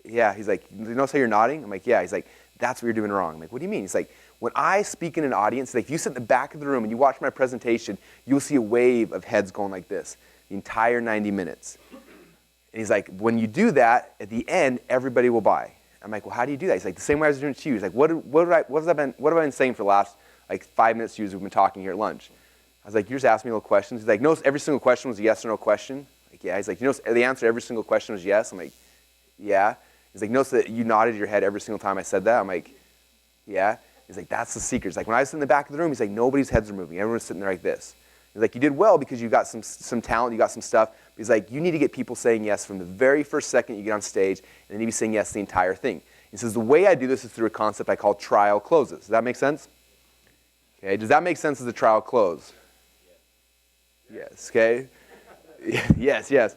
Yeah, he's like, you notice how you're nodding? I'm like, yeah. He's like, that's what you're doing wrong. I'm like, what do you mean? He's like, when I speak in an audience, like if you sit in the back of the room and you watch my presentation, you'll see a wave of heads going like this the entire 90 minutes. And he's like, when you do that, at the end, everybody will buy. I'm like, well, how do you do that? He's like, the same way I was doing it to you. He's like, what have I been saying for the last like 5 minutes to you as we've been talking here at lunch? I was like, you're just asking me little questions. He's like, notice every single question was a yes or no question. Like, yeah. He's like, you know, the answer to every single question was yes. I'm like, yeah. He's like, notice that you nodded your head every single time I said that. I'm like, yeah. He's like, that's the secret. He's like, when I was in the back of the room, he's like, nobody's heads are moving. Everyone's sitting there like this. He's like, you did well because you got some talent, you got some stuff. But he's like, you need to get people saying yes from the very first second you get on stage, and they need to be saying yes the entire thing. He says, the way I do this is through a concept I call trial closes. Does that make sense? Okay, does that make sense as a trial close? Yes, okay. Yes.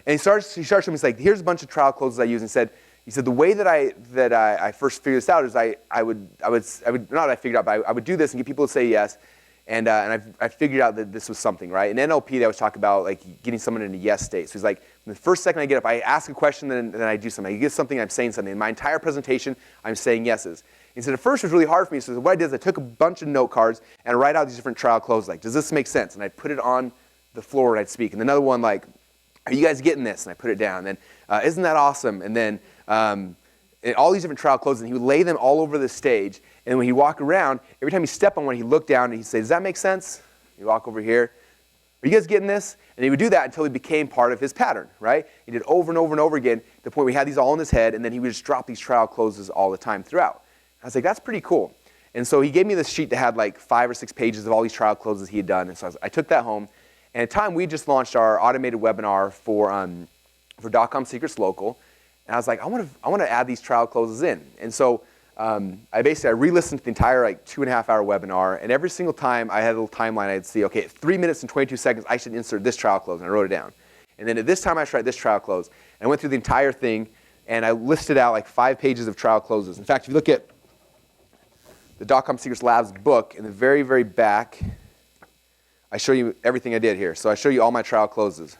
And he starts showing me, he's like, here's a bunch of trial closes I use. And he said the way that I first figured this out is I would not I figured out, but I would do this and get people to say yes. And I figured out that this was something, right? In NLP, they always talk about like getting someone in a yes state. So he's like, the first second I get up, I ask a question, then I do something. I get something, I'm saying something. In my entire presentation, I'm saying yeses. He said, at first it was really hard for me. So what I did is I took a bunch of note cards and I write out these different trial closes. Like, does this make sense? And I put it on the floor when I'd speak. And another one like, are you guys getting this? And I put it down. And then, isn't that awesome? And then and all these different trial closes, and he would lay them all over the stage. And when he walk around, every time he step on one, he'd look down and he'd say, does that make sense? He'd walk over here. Are you guys getting this? And he would do that until it became part of his pattern, right? He did over and over and over again to the point where he had these all in his head, and then he would just drop these trial closes all the time throughout. I was like, that's pretty cool. And so he gave me this sheet that had like 5 or 6 pages of all these trial closes he had done. And so I took that home. And at the time, we just launched our automated webinar for .com Secrets Local. And I was like, I want to add these trial closes in. And so I re-listened to the entire like 2.5-hour webinar. And every single time I had a little timeline, I'd see, okay, at 3 minutes and 22 seconds, I should insert this trial close. And I wrote it down. And then at this time, I should write this trial close. And I went through the entire thing. And I listed out like 5 pages of trial closes. In fact, if you look at the .com Secrets Labs book, in the very, very back, I show you everything I did here. So I show you all my trial closes.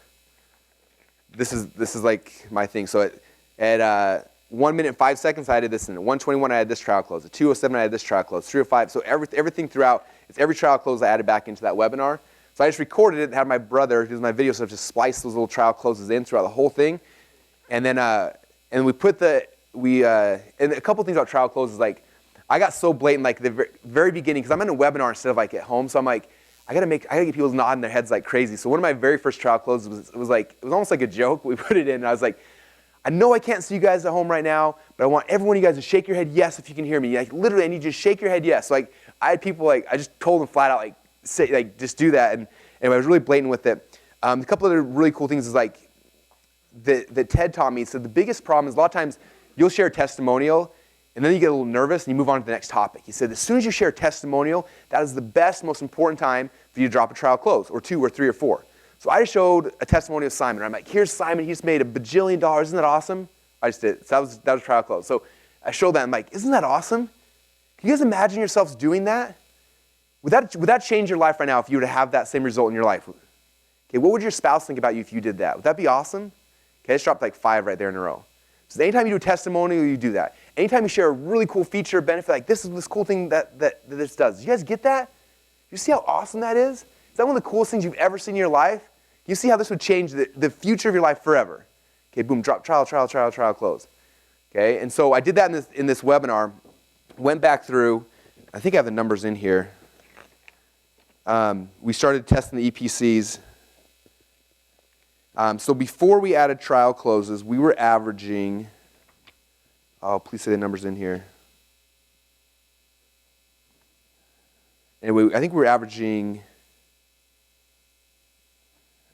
This is like my thing. So at 1 minute and 5 seconds, I did this. And at 1:21, I had this trial close. At 2:07, I had this trial close. 3:05. So everything throughout, it's every trial close I added back into that webinar. So I just recorded it and had my brother, who does my video stuff, just splice those little trial closes in throughout the whole thing. And then and we put and a couple things about trial closes, like I got so blatant like the very beginning, because I'm in a webinar instead of like at home. So I'm like, I gotta get people nodding their heads like crazy. So one of my very first trial closes was almost like a joke. We put it in, and I was like, I know I can't see you guys at home right now, but I want every one of you guys to shake your head yes if you can hear me. Like literally, I need you to shake your head yes. So like I had people like I just told them flat out like say like just do that, and I was really blatant with it. A couple other really cool things is like that Ted taught me. So the biggest problem is a lot of times you'll share a testimonial, and then you get a little nervous, and you move on to the next topic. He said, as soon as you share a testimonial, that is the best, most important time for you to drop a trial close, or 2 or 3 or 4. So I just showed a testimony of Simon. I'm like, here's Simon. He just made $1 bajillion. Isn't that awesome? I just did. So that was trial close. So I showed that. I'm like, isn't that awesome? Can you guys imagine yourselves doing that? Would that change your life right now if you were to have that same result in your life? Okay, what would your spouse think about you if you did that? Would that be awesome? Okay, I just dropped like 5 right there in a row. So anytime you do a testimonial, you do that. Anytime you share a really cool feature or benefit, like this is this cool thing that this does. Do you guys get that? You see how awesome that is? Is that one of the coolest things you've ever seen in your life? You see how this would change the future of your life forever. Okay, boom, drop, trial, close. Okay, and so I did that in this webinar, went back through, I think I have the numbers in here. We started testing the EPCs. So before we added trial closes, we were averaging, oh, please say the numbers in here. Anyway, I think we were averaging,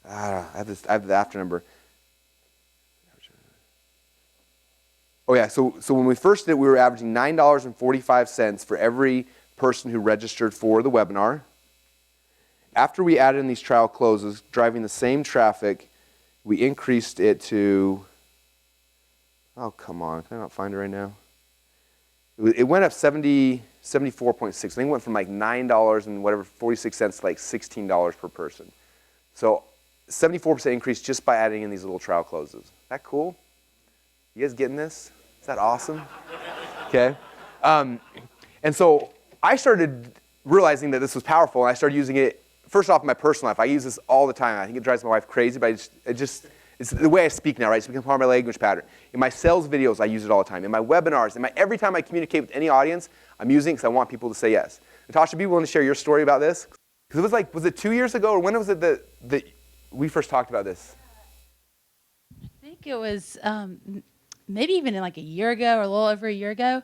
I have the after number. Oh yeah, so when we first did it, we were averaging $9.45 for every person who registered for the webinar. After we added in these trial closes, driving the same traffic, we increased it to, oh come on, can I not find it right now? It went up 74.6. I think it went from like $9 and whatever, 46 cents to like $16 per person. So 74% increase just by adding in these little trial closes. Is that cool? You guys getting this? Is that awesome? Okay. And so I started realizing that this was powerful, and I started using it, first off, in my personal life. I use this all the time. I think it drives my wife crazy, but it's the way I speak now, right? It's become part of my language pattern. In my sales videos, I use it all the time. In my webinars, every time I communicate with any audience, I'm using it because I want people to say yes. Natasha, be willing to share your story about this? Because it was like, was it 2 years ago, or when was it that we first talked about this? I think it was maybe even like a year ago or a little over a year ago.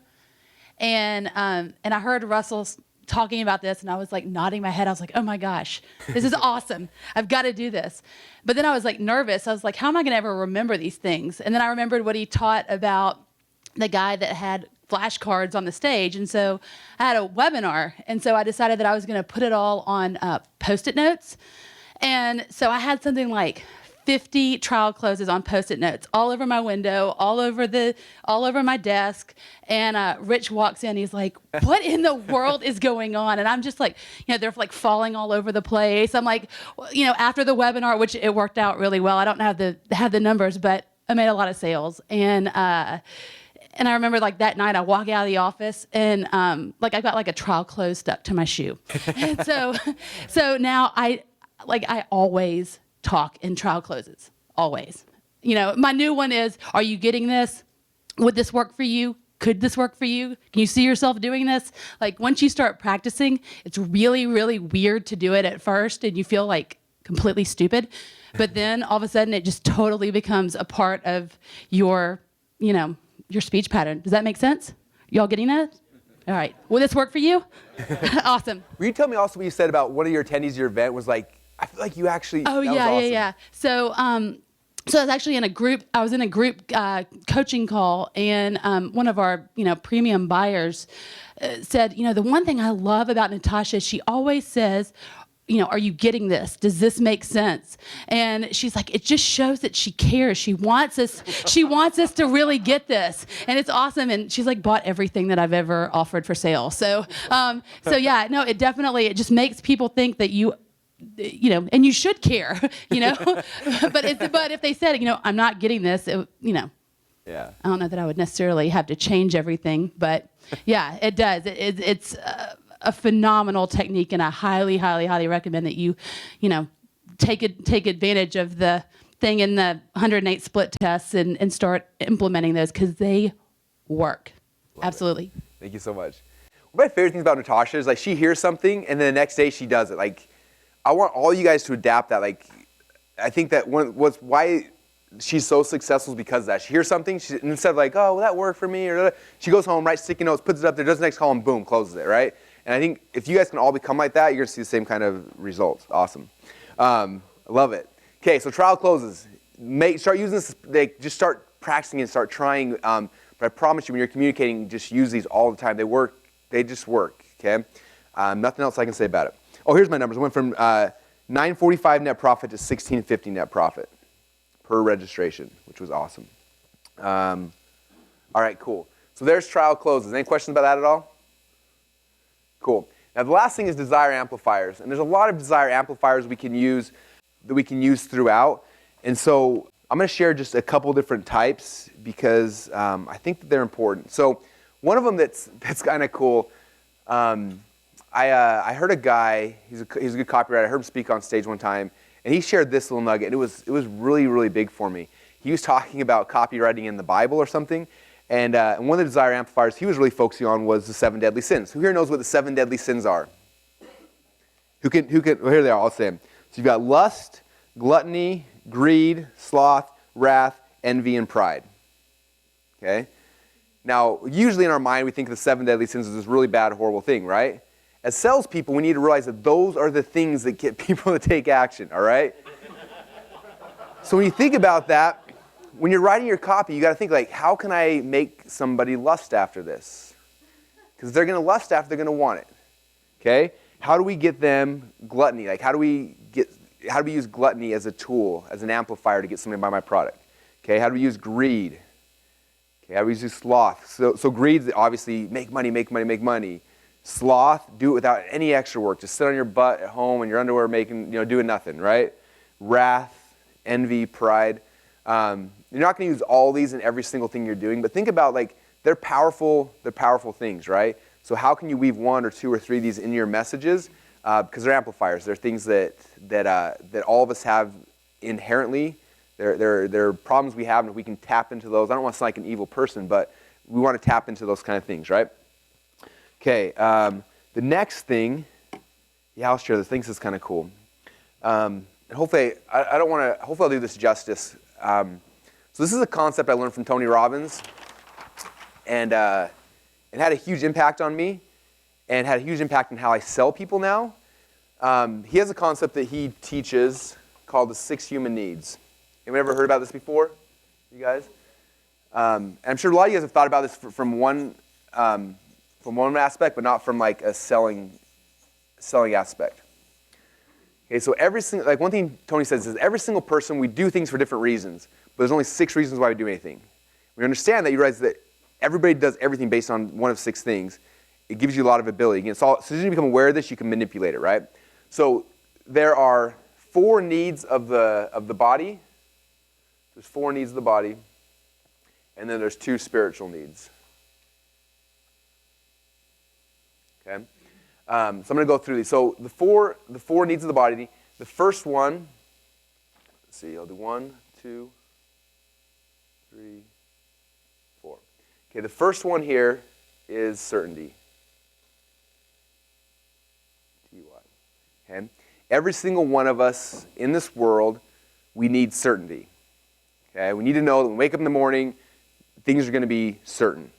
And I heard Russell talking about this, and I was like nodding my head. I was like, oh my gosh, this is awesome. I've got to do this. But then I was like nervous. I was like, how am I going to ever remember these things? And then I remembered what he taught about the guy that had flashcards on the stage. And so I had a webinar. And so I decided that I was going to put it all on Post-it notes. And so I had something like 50 trial closes on Post-it notes all over my window, all over my desk. And Rich walks in. He's like, "What in the world is going on?" And I'm just like, they're like falling all over the place. I'm like, after the webinar, which it worked out really well. I don't have the numbers, but I made a lot of sales. And I remember like that night I walk out of the office and like I got like a trial close stuck to my shoe. And so now I always talk in trial closes, always. My new one is, are you getting this? Would this work for you? Could this work for you? Can you see yourself doing this? Like once you start practicing, it's really, really weird to do it at first and you feel like completely stupid. But then all of a sudden it just totally becomes a part of your speech pattern. Does that make sense? Y'all getting that? All right. Will this work for you? Awesome. Will you tell me also what you said about one of your attendees at your event was like, I feel like you actually. Oh yeah, awesome. yeah. So I was actually in a group. I was in a group coaching call, and one of our premium buyers said, the one thing I love about Natasha, she always says, are you getting this? Does this make sense? And she's like, it just shows that she cares. She wants us to really get this. And it's awesome. And she's like bought everything that I've ever offered for sale. So yeah, no, it just makes people think that and you should care, but if they said, I'm not getting this, yeah. I don't know that I would necessarily have to change everything, but yeah, it does. It's a phenomenal technique, and I highly, highly, highly recommend that you take advantage of the thing in the 108 split tests and start implementing those because they work. Love Absolutely. It. Thank you so much. One of my favorite things about Natasha is like she hears something and then the next day she does it. Like I want all you guys to adapt that. Like I think that why she's so successful is because of that. She hears something, and instead of like, oh, well, that worked for me, or she goes home, writes sticky notes, puts it up there, does the next call, and boom, closes it, right? And I think if you guys can all become like that, you're going to see the same kind of results. Awesome. I love it. Okay, so trial closes. Start using this. Just start practicing and start trying But I promise you, when you're communicating, just use these all the time. They work. They just work, okay? Nothing else I can say about it. Oh, here's my numbers. I went from 945 net profit to 1650 net profit per registration, which was awesome. All right, cool. So there's trial closes. Any questions about that at all? Cool. Now the last thing is desire amplifiers. And there's a lot of desire amplifiers we can use throughout. And so I'm going to share just a couple different types because I think that they're important. So one of them that's kind of cool, I heard a guy, he's a good copywriter, I heard him speak on stage one time, and he shared this little nugget, and it was really, really big for me. He was talking about copywriting in the Bible or something, and one of the desire amplifiers he was really focusing on was the 7 deadly sins. Who here knows what the 7 deadly sins are? Who can, well, here they are, I'll say them. So you've got lust, gluttony, greed, sloth, wrath, envy, and pride. Okay? Now, usually in our mind, we think of the 7 deadly sins as this really bad, horrible thing, right? As salespeople, we need to realize that those are the things that get people to take action, all right? So when you think about that, when you're writing your copy, you got to think like, how can I make somebody lust after this? Because if they're going to lust after, they're going to want it. Okay? How do we get them gluttony? Like, how do we use gluttony as a tool, as an amplifier to get somebody to buy my product? Okay? How do we use greed? Okay? How do we use sloth? So greed, obviously, make money, make money, make money. Sloth, do it without any extra work. Just sit on your butt at home in your underwear, doing nothing, right? Wrath, envy, pride. You're not going to use all these in every single thing you're doing, but think about like they're powerful things, right? So how can you weave 1 or 2 or 3 of these in your messages? Because they're amplifiers. They're things that all of us have inherently. They're problems we have, and if we can tap into those. I don't want to sound like an evil person, but we want to tap into those kind of things, right? Okay. The next thing, I'll share this. I think this is kind of cool. And hopefully, hopefully I'll do this justice. So this is a concept I learned from Tony Robbins, and it had a huge impact on me, and had a huge impact on how I sell people now. He has a concept that he teaches called the 6 human needs. Anyone ever heard about this before? You guys? And I'm sure a lot of you guys have thought about this from one aspect, but not from like a selling aspect. Okay, so one thing Tony says is every single person, we do things for different reasons, but there's only 6 reasons why we do anything. When you understand that, you realize that everybody does everything based on one of 6 things. It gives you a lot of ability. So as soon as you become aware of this, you can manipulate it, right? So there are 4 needs of the body. There's 4 needs of the body, and then there's 2 spiritual needs. Okay, so I'm going to go through these. So the four needs of the body. The first one. Let's see. I'll do 1, 2, 3, 4. Okay, the first one here is certainty. T-Y. Okay, every single one of us in this world, we need certainty. Okay, we need to know that when we wake up in the morning, things are going to be certain.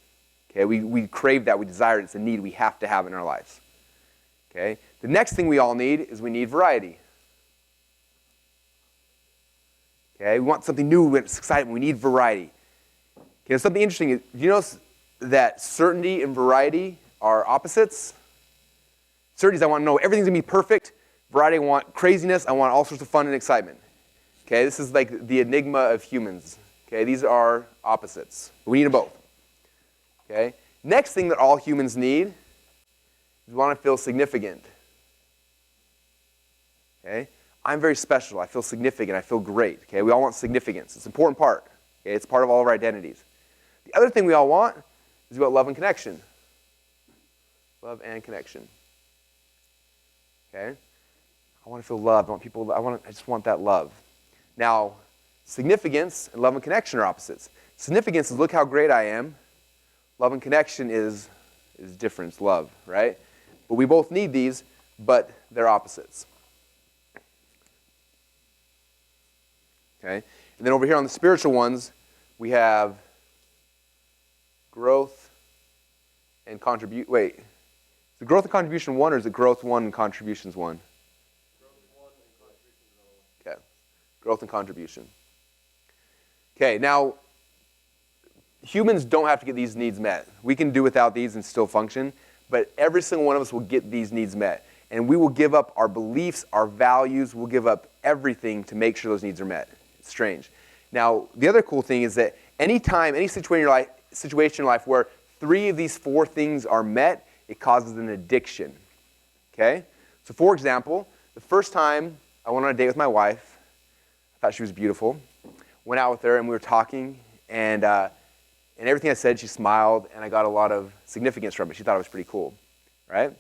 Okay, we crave that, we desire it, it's a need we have to have in our lives. Okay, the next thing we all need is we need variety. Okay, we want something new, it's exciting, we need variety. Okay, something interesting is, do you notice that certainty and variety are opposites? Certainty is I want to know everything's going to be perfect. Variety, I want craziness, I want all sorts of fun and excitement. Okay, this is like the enigma of humans. Okay, these are opposites. We need them both. Okay, next thing that all humans need is we want to feel significant. Okay, I'm very special. I feel significant. I feel great. Okay, we all want significance. It's an important part. Okay, it's part of all of our identities. The other thing we all want is about love and connection. Love and connection. Okay, I want to feel loved. I just want that love. Now, significance and love and connection are opposites. Significance is look how great I am. Love and connection is different. It's love, right? But we both need these, but they're opposites. Okay? And then over here on the spiritual ones, we have growth and contribution. Wait, is the growth and contribution 1 or is it growth 1 and contributions 1? Growth 1 and contributions 1. Okay. Growth and contribution. Okay, now, humans don't have to get these needs met. We can do without these and still function, but every single one of us will get these needs met. And we will give up our beliefs, our values, we'll give up everything to make sure those needs are met. It's strange. Now, the other cool thing is that anytime, any situation in life where 3 of these 4 things are met, it causes an addiction. Okay? So for example, the first time I went on a date with my wife, I thought she was beautiful. Went out with her and we were talking, and everything I said, she smiled, and I got a lot of significance from it. She thought it was pretty cool, right?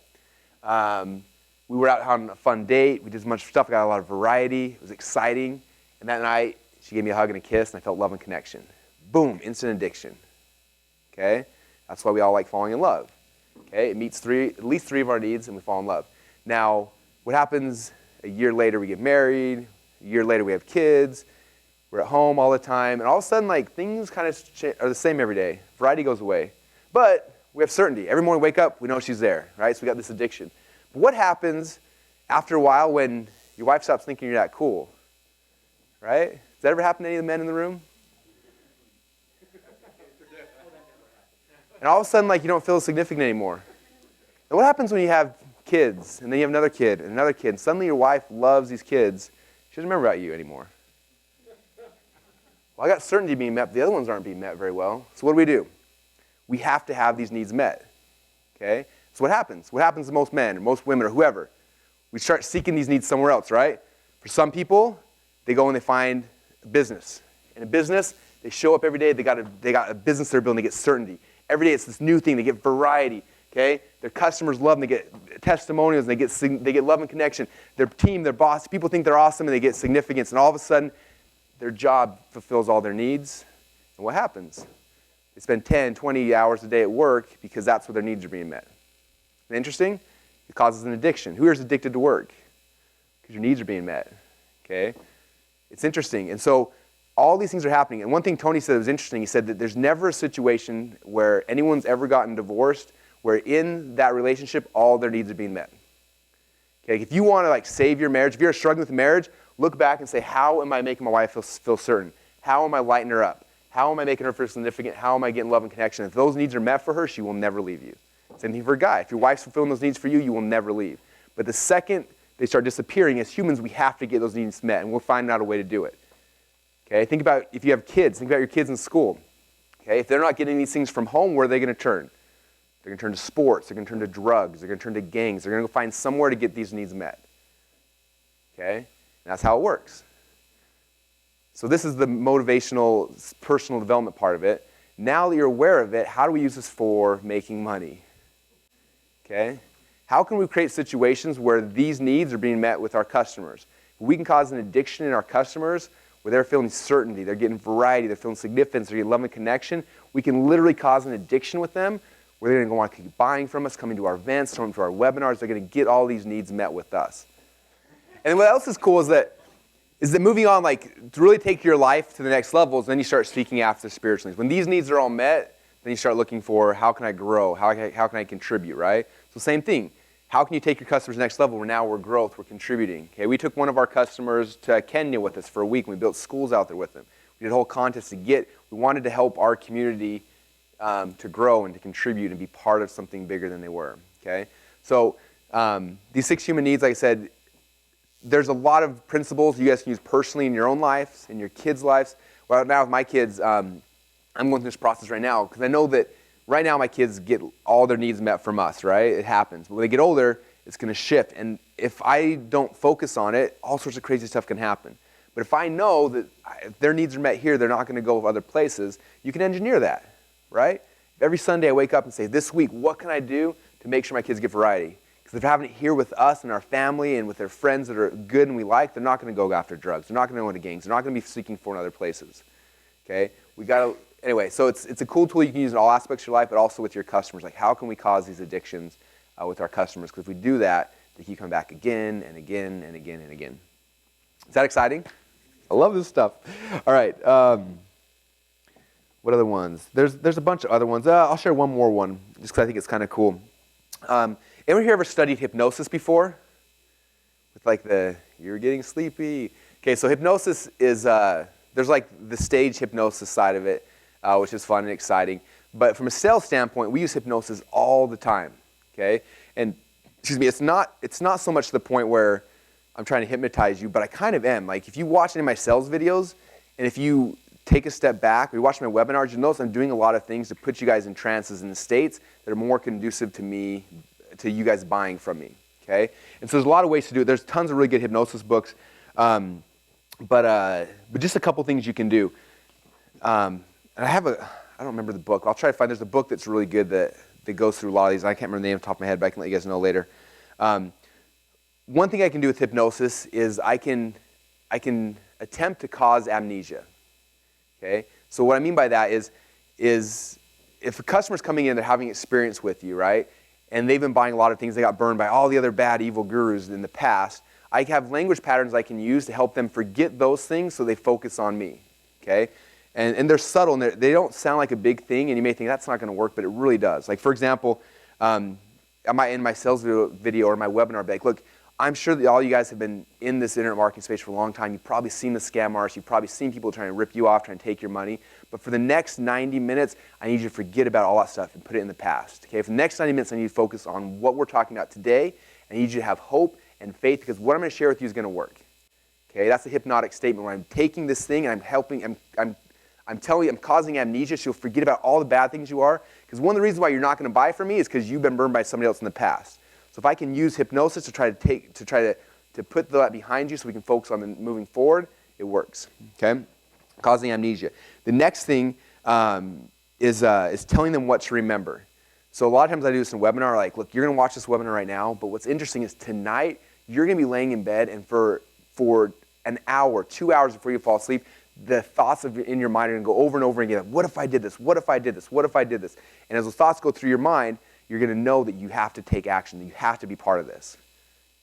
We were out on a fun date. We did a bunch of stuff. I got a lot of variety. It was exciting. And that night, she gave me a hug and a kiss, and I felt love and connection. Boom, instant addiction. Okay? That's why we all like falling in love. Okay? It meets at least 3 of our needs, and we fall in love. Now, what happens a year later? We get married. A year later, we have kids. We're at home all the time, and all of a sudden, like, things kind of are the same every day. Variety goes away. But we have certainty. Every morning we wake up, we know she's there, right? So we got this addiction. But what happens after a while when your wife stops thinking you're that cool, right? Does that ever happen to any of the men in the room? And all of a sudden, like, you don't feel significant anymore. And what happens when you have kids, and then you have another kid, and another kid, and suddenly your wife loves these kids? She doesn't remember about you anymore. Well, I got certainty being met, but the other ones aren't being met very well. So what do? We have to have these needs met. Okay? So what happens? What happens to most men or most women or whoever? We start seeking these needs somewhere else, right? For some people, they go and they find a business. In a business, they show up every day. They got a business they're building. They get certainty. Every day it's this new thing. They get variety. Okay? Their customers love them. They get testimonials. And they get love and connection. Their team, their boss, people think they're awesome, and they get significance. And all of a sudden, their job fulfills all their needs. And what happens? They spend 10, 20 hours a day at work because that's where their needs are being met. Isn't that interesting? It causes an addiction. Who here is addicted to work? Because your needs are being met. Okay? It's interesting. And so all these things are happening. And one thing Tony said was interesting. He said that there's never a situation where anyone's ever gotten divorced where in that relationship all their needs are being met. Okay? If you want to like save your marriage, if you're struggling with marriage, look back and say, how am I making my wife feel certain? How am I lighting her up? How am I making her feel significant? How am I getting love and connection? If those needs are met for her, she will never leave you. Same thing for a guy. If your wife's fulfilling those needs for you, you will never leave. But the second they start disappearing, as humans, we have to get those needs met, and we'll find out a way to do it. Okay? Think about if you have kids. Think about your kids in school. Okay? If they're not getting these things from home, where are they going to turn? They're going to turn to sports. They're going to turn to drugs. They're going to turn to gangs. They're going to go find somewhere to get these needs met. Okay? And that's how it works. So this is the motivational, personal development part of it. Now that you're aware of it, how do we use this for making money? Okay? How can we create situations where these needs are being met with our customers? We can cause an addiction in our customers where they're feeling certainty, they're getting variety, they're feeling significance, they're getting love and connection. We can literally cause an addiction with them where they're going to want to keep buying from us, coming to our events, coming to our webinars. They're going to get all these needs met with us. And what else is cool is that moving on, like, to really take your life to the next level is then you start seeking after spiritual needs. When these needs are all met, then you start looking for how can I grow, how can I contribute, right? So same thing. How can you take your customers to the next level where now we're growth, we're contributing? Okay, we took one of our customers to Kenya with us for a week, and we built schools out there with them. We did a whole contest we wanted to help our community to grow and to contribute and be part of something bigger than they were, okay? So these 6 human needs, like I said, there's a lot of principles you guys can use personally in your own lives, in your kids' lives. Well, now with my kids, I'm going through this process right now because I know that right now my kids get all their needs met from us, right? It happens. But when they get older, it's going to shift. And if I don't focus on it, all sorts of crazy stuff can happen. But if I know that if their needs are met here, they're not going to go other places, you can engineer that, right? Every Sunday I wake up and say, this week, what can I do to make sure my kids get variety? Because if they're having it here with us and our family and with their friends that are good and we like, they're not going to go after drugs. They're not going to go into gangs. They're not going to be seeking for in other places. Okay? Anyway, so it's a cool tool you can use in all aspects of your life, but also with your customers. Like, how can we cause these addictions with our customers? Because if we do that, they keep coming back again and again and again and again. Is that exciting? I love this stuff. All right. What other ones? There's a bunch of other ones. I'll share one more one, just because I think it's kind of cool. Anyone here ever studied hypnosis before? With like you're getting sleepy. Okay, so hypnosis is, there's like the stage hypnosis side of it. which is fun and exciting. But from a sales standpoint, we use hypnosis all the time, okay? And excuse me, it's not so much to the point where I'm trying to hypnotize you, but I kind of am. Like if you watch any of my sales videos, and if you take a step back, or you watch my webinars, you'll notice I'm doing a lot of things to put you guys in trances in the states that are more conducive to you guys buying from me, okay? And so there's a lot of ways to do it. There's tons of really good hypnosis books, but just a couple things you can do. And I don't remember the book. I'll try to find, there's a book that's really good that goes through a lot of these. I can't remember the name off the top of my head, but I can let you guys know later. One thing I can do with hypnosis is I can attempt to cause amnesia, okay? So what I mean by that is if a customer's coming in, they're having experience with you, right? And they've been buying a lot of things, they got burned by all the other bad, evil gurus in the past, I have language patterns I can use to help them forget those things so they focus on me, okay? And they're subtle, and they don't sound like a big thing, and you may think that's not going to work, but it really does. Like, for example, in my sales video or my webinar, be like, look, I'm sure that all you guys have been in this internet marketing space for a long time. You've probably seen the scam artists. You've probably seen people trying to rip you off, trying to take your money. But for the next 90 minutes, I need you to forget about all that stuff and put it in the past. Okay? For the next 90 minutes, I need you to focus on what we're talking about today. I need you to have hope and faith because what I'm going to share with you is going to work. Okay? That's a hypnotic statement where I'm taking this thing and I'm helping, I'm telling you, I'm causing amnesia so you'll forget about all the bad things you are. Because one of the reasons why you're not going to buy from me is because you've been burned by somebody else in the past. So if I can use hypnosis to try to put that behind you so we can focus on moving forward, it works, okay? Causing amnesia. The next thing is telling them what to remember. So a lot of times I do this in a webinar, like, look, you're going to watch this webinar right now, but what's interesting is tonight you're going to be laying in bed, and for an hour, 2 hours before you fall asleep, the thoughts in your mind are going to go over and over again. Like, what if I did this? What if I did this? What if I did this? And as those thoughts go through your mind, you're going to know that you have to take action, that you have to be part of this,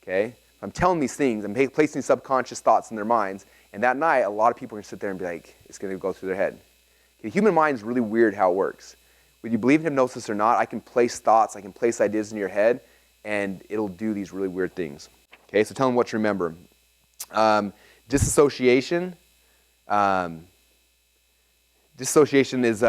okay? If I'm telling these things, I'm placing subconscious thoughts in their minds, and that night, a lot of people are going to sit there and be like, it's going to go through their head. Okay, the human mind is really weird how it works. Whether you believe in hypnosis or not, I can place thoughts, I can place ideas in your head, and it'll do these really weird things. Okay, so tell them what to remember. Disassociation. Disassociation is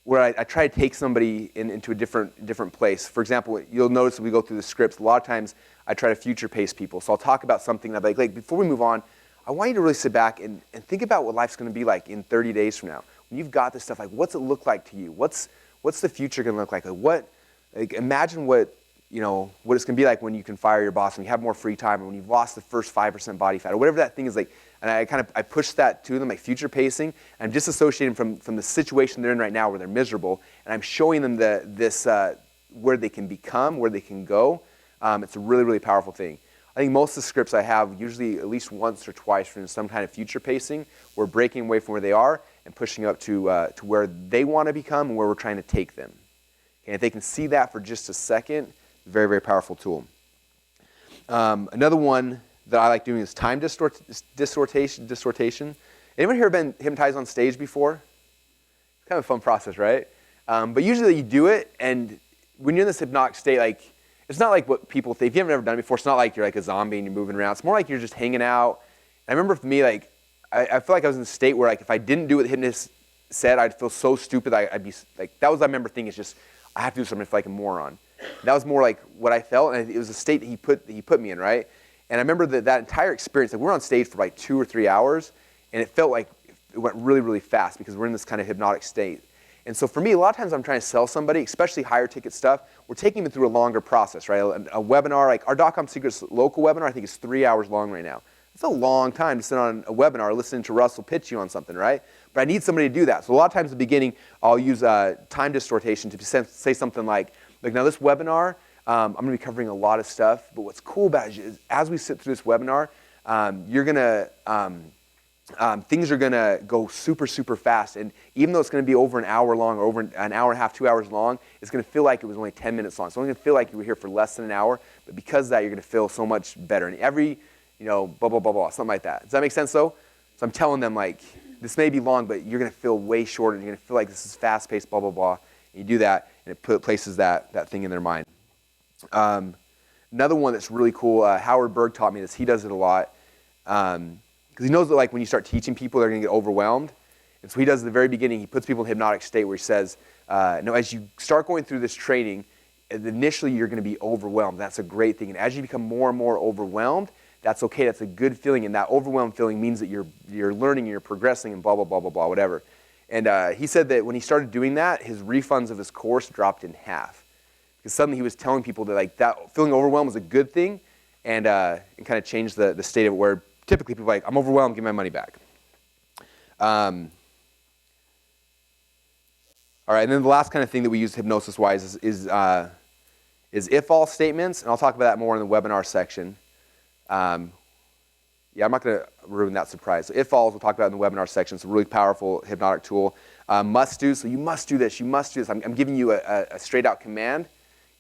where I try to take somebody into a different place. For example, you'll notice when we go through the scripts, a lot of times I try to future pace people. So I'll talk about something, and I'll be like, before we move on, I want you to really sit back and think about what life's going to be like in 30 days from now. When you've got this stuff, like, what's it look like to you? What's the future going to look like? Imagine what it's going to be like when you can fire your boss, when you have more free time, or when you've lost the first 5% body fat, or whatever that thing is like. And I push that to them, like future pacing. And I'm disassociating from the situation they're in right now where they're miserable. And I'm showing them where they can become, where they can go. It's a really, really powerful thing. I think most of the scripts I have, usually at least once or twice from some kind of future pacing, we're breaking away from where they are and pushing up to where they want to become and where we're trying to take them. And if they can see that for just a second, very, very powerful tool. Another one that I like doing is time distortation. Anyone here been hypnotized on stage before? It's kind of a fun process, right? But usually you do it, and when you're in this hypnotic state, like, it's not like what people think. If you haven't ever done it before, it's not like you're like a zombie and you're moving around. It's more like you're just hanging out. And I remember for me, like, I feel like I was in a state where, like, if I didn't do what the hypnotist said, I'd feel so stupid. I'd be like, that was, I remember thinking, it's just, I have to do something to feel like a moron. That was more like what I felt, and it was a state that he put me in, right? And I remember that entire experience, like, we were on stage for like 2 or 3 hours, and it felt like it went really, really fast because we're in this kind of hypnotic state. And so for me, a lot of times I'm trying to sell somebody, especially higher ticket stuff, we're taking them through a longer process, right? A webinar, like our .com Secrets local webinar, I think is 3 hours long right now. It's a long time to sit on a webinar listening to Russell pitch you on something, right? But I need somebody to do that. So a lot of times at the beginning, I'll use time distortion to say something like, now this webinar, I'm going to be covering a lot of stuff, but what's cool about it is as we sit through this webinar, things are going to go super, super fast. And even though it's going to be over an hour long or over an hour and a half, 2 hours long, it's going to feel like it was only 10 minutes long. It's only going to feel like you were here for less than an hour, but because of that, you're going to feel so much better. And every, blah, blah, blah, blah, something like that. Does that make sense, though? So I'm telling them, like, this may be long, but you're going to feel way shorter. You're going to feel like this is fast-paced, blah, blah, blah. And you do that, and it places that thing in their mind. Another one that's really cool, Howard Berg taught me this. He does it a lot because he knows that, like, when you start teaching people, they're going to get overwhelmed. And so he does at the very beginning, he puts people in hypnotic state where he says, no, as you start going through this training, initially you're going to be overwhelmed. That's a great thing. And as you become more and more overwhelmed, that's okay. That's a good feeling. And that overwhelmed feeling means that you're learning and you're progressing and blah, blah, blah, blah, blah, whatever. And he said that when he started doing that, his refunds of his course dropped in half. Because suddenly he was telling people that like that feeling overwhelmed was a good thing, and kind of changed the state of it where typically people are like, I'm overwhelmed, give me my money back. All right, and then the last kind of thing that we use hypnosis-wise is if-all statements, and I'll talk about that more in the webinar section. Yeah, I'm not going to ruin that surprise. So if-alls we'll talk about in the webinar section. It's a really powerful hypnotic tool. Must-do, so you must do this, you must do this. I'm giving you a straight-out command.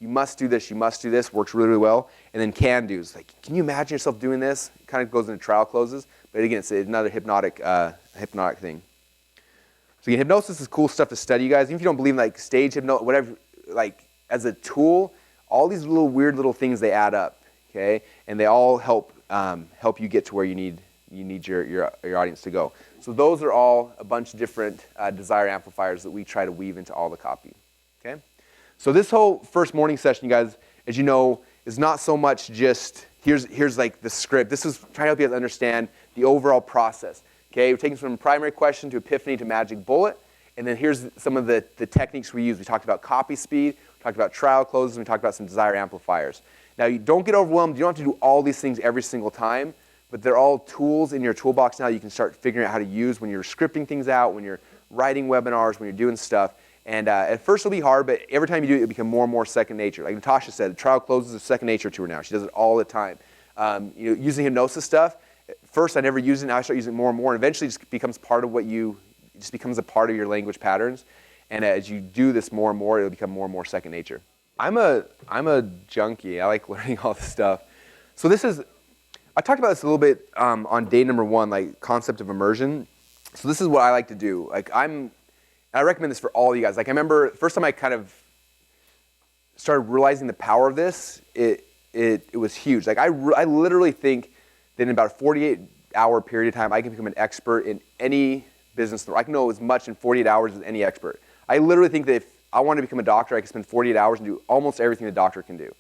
You must do this, you must do this. Works really, really well. And then can-dos. Like, can you imagine yourself doing this? It kind of goes into trial closes. But again, it's another hypnotic thing. So again, hypnosis is cool stuff to study, you guys. Even if you don't believe in like stage hypnosis, whatever, like as a tool, all these little weird little things, they add up, okay? And they all help you get to where you need your audience to go. So those are all a bunch of different desire amplifiers that we try to weave into all the copy, okay? So this whole first morning session, you guys, as you know, is not so much just here's like the script. This is trying to help you guys understand the overall process. Okay, we're taking from primary question to epiphany to magic bullet, and then here's some of the techniques we use. We talked about copy speed, we talked about trial closes, and we talked about some desire amplifiers. Now, you don't get overwhelmed. You don't have to do all these things every single time, but they're all tools in your toolbox now you can start figuring out how to use when you're scripting things out, when you're writing webinars, when you're doing stuff. And at first it'll be hard, but every time you do it, it'll become more and more second nature. Like Natasha said, trial closes are second nature to her now. She does it all the time. Using hypnosis stuff, first I never used it, now I start using it more and more, and eventually it just becomes part of it just becomes a part of your language patterns. And as you do this more and more, it'll become more and more second nature. I'm a junkie. I like learning all this stuff. So I talked about this a little bit on day number 1, like concept of immersion. So this is what I like to do. Like I recommend this for all of you guys. Like I remember first time I kind of started realizing the power of this, it was huge. Like I literally think that in about a 48-hour period of time, I can become an expert in any business. I can know as much in 48 hours as any expert. I literally think that if I want to become a doctor, I can spend 48 hours and do almost everything a doctor can do.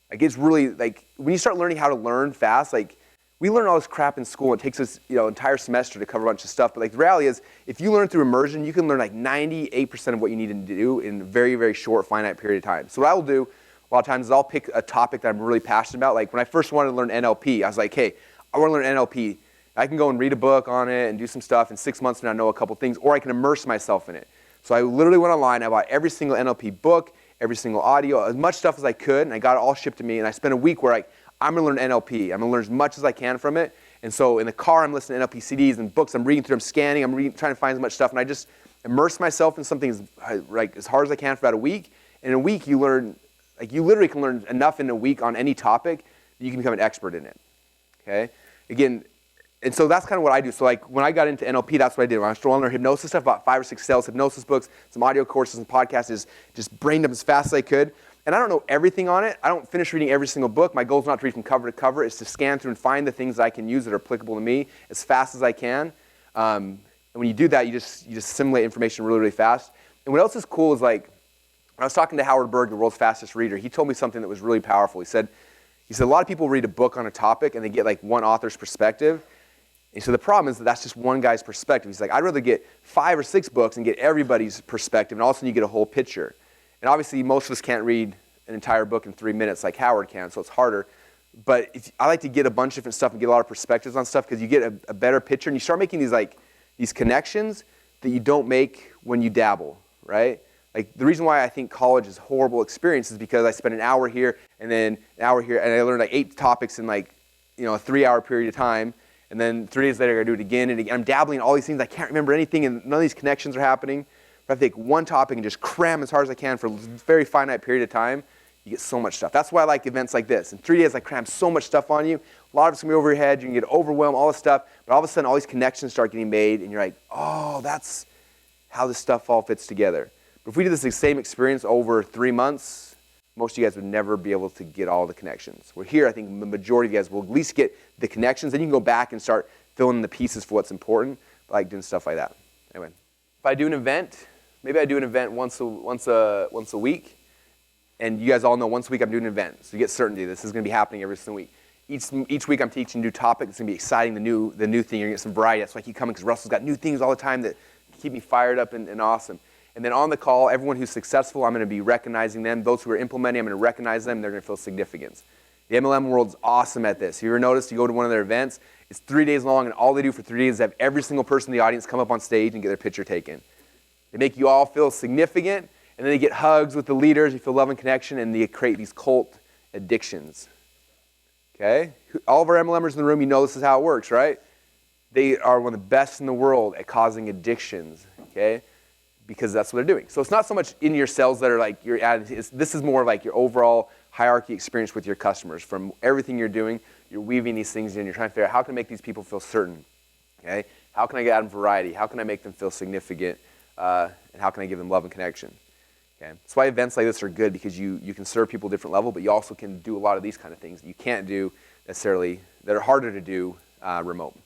Like it's really, like when you start learning how to learn fast, like we learn all this crap in school. It takes us, entire semester to cover a bunch of stuff. But like the reality is, if you learn through immersion, you can learn like 98% of what you need to do in a very, very short, finite period of time. So what I will do a lot of times is I'll pick a topic that I'm really passionate about. Like when I first wanted to learn NLP, I was like, hey, I want to learn NLP. I can go and read a book on it and do some stuff. In 6 months from now, I know a couple things, or I can immerse myself in it. So I literally went online. I bought every single NLP book, every single audio, as much stuff as I could, and I got it all shipped to me. And I spent a week where I'm going to learn NLP. I'm going to learn as much as I can from it. And so in the car, I'm listening to NLP CDs and books. I'm reading through, I'm scanning, trying to find as much stuff. And I just immerse myself in something as hard as I can for about a week. And in a week, you learn, like you literally can learn enough in a week on any topic that you can become an expert in it. Okay? Again, and so that's kind of what I do. So like when I got into NLP, that's what I did. When I started learning hypnosis stuff, about 5 or 6 sales hypnosis books, some audio courses and podcasts, just brained them as fast as I could. And I don't know everything on it. I don't finish reading every single book. My goal is not to read from cover to cover. It's to scan through and find the things that I can use that are applicable to me as fast as I can. And when you do that, you just assimilate information really, really fast. And what else is cool is like, when I was talking to Howard Berg, the world's fastest reader, he told me something that was really powerful. He said a lot of people read a book on a topic and they get like one author's perspective. And so the problem is that that's just one guy's perspective. He's like, I'd rather get 5 or 6 books and get everybody's perspective, and all of a sudden you get a whole picture. And obviously most of us can't read an entire book in 3 minutes like Howard can, so it's harder. But I like to get a bunch of different stuff and get a lot of perspectives on stuff because you get a better picture, and you start making these connections that you don't make when you dabble, right? Like the reason why I think college is a horrible experience is because I spent an hour here and then an hour here, and I learned like 8 topics in like a 3-hour period of time. And then 3 days later, I gotta do it again and again. I'm dabbling in all these things. I can't remember anything, and none of these connections are happening. But if I take one topic and just cram as hard as I can for a very finite period of time, you get so much stuff. That's why I like events like this. In 3 days, I cram so much stuff on you. A lot of it's gonna be over your head. You can get overwhelmed, all this stuff. But all of a sudden, all these connections start getting made, and you're like, oh, that's how this stuff all fits together. But if we did this same experience over 3 months, most of you guys would never be able to get all the connections. We're here, I think the majority of you guys will at least get the connections. Then you can go back and start filling in the pieces for what's important. I like doing stuff like that. Anyway, if I do an event, maybe I do an event once a week, and you guys all know once a week I'm doing an event, so you get certainty. This is going to be happening every single week. Each week I'm teaching a new topic. It's going to be exciting, the new thing. You're going to get some variety. That's why I keep coming, because Russell's got new things all the time that keep me fired up and awesome. And then on the call, everyone who's successful, I'm going to be recognizing them. Those who are implementing, I'm going to recognize them. They're going to feel significance. The MLM world's awesome at this. You ever noticed you go to one of their events, it's 3 days long, and all they do for 3 days is have every single person in the audience come up on stage and get their picture taken. They make you all feel significant, and then they get hugs with the leaders. You feel love and connection, and they create these cult addictions. Okay? All of our MLMers in the room, you know this is how it works, right? They are one of the best in the world at causing addictions, okay? Because that's what they're doing. So it's not so much in your sales that are like you're adding. This is more like your overall hierarchy experience with your customers. From everything you're doing, you're weaving these things in. You're trying to figure out how can I make these people feel certain. Okay? How can I add them variety? How can I make them feel significant? And how can I give them love and connection? Okay? That's why events like this are good, because you can serve people at a different level, but you also can do a lot of these kind of things that you can't do necessarily, that are harder to do remote.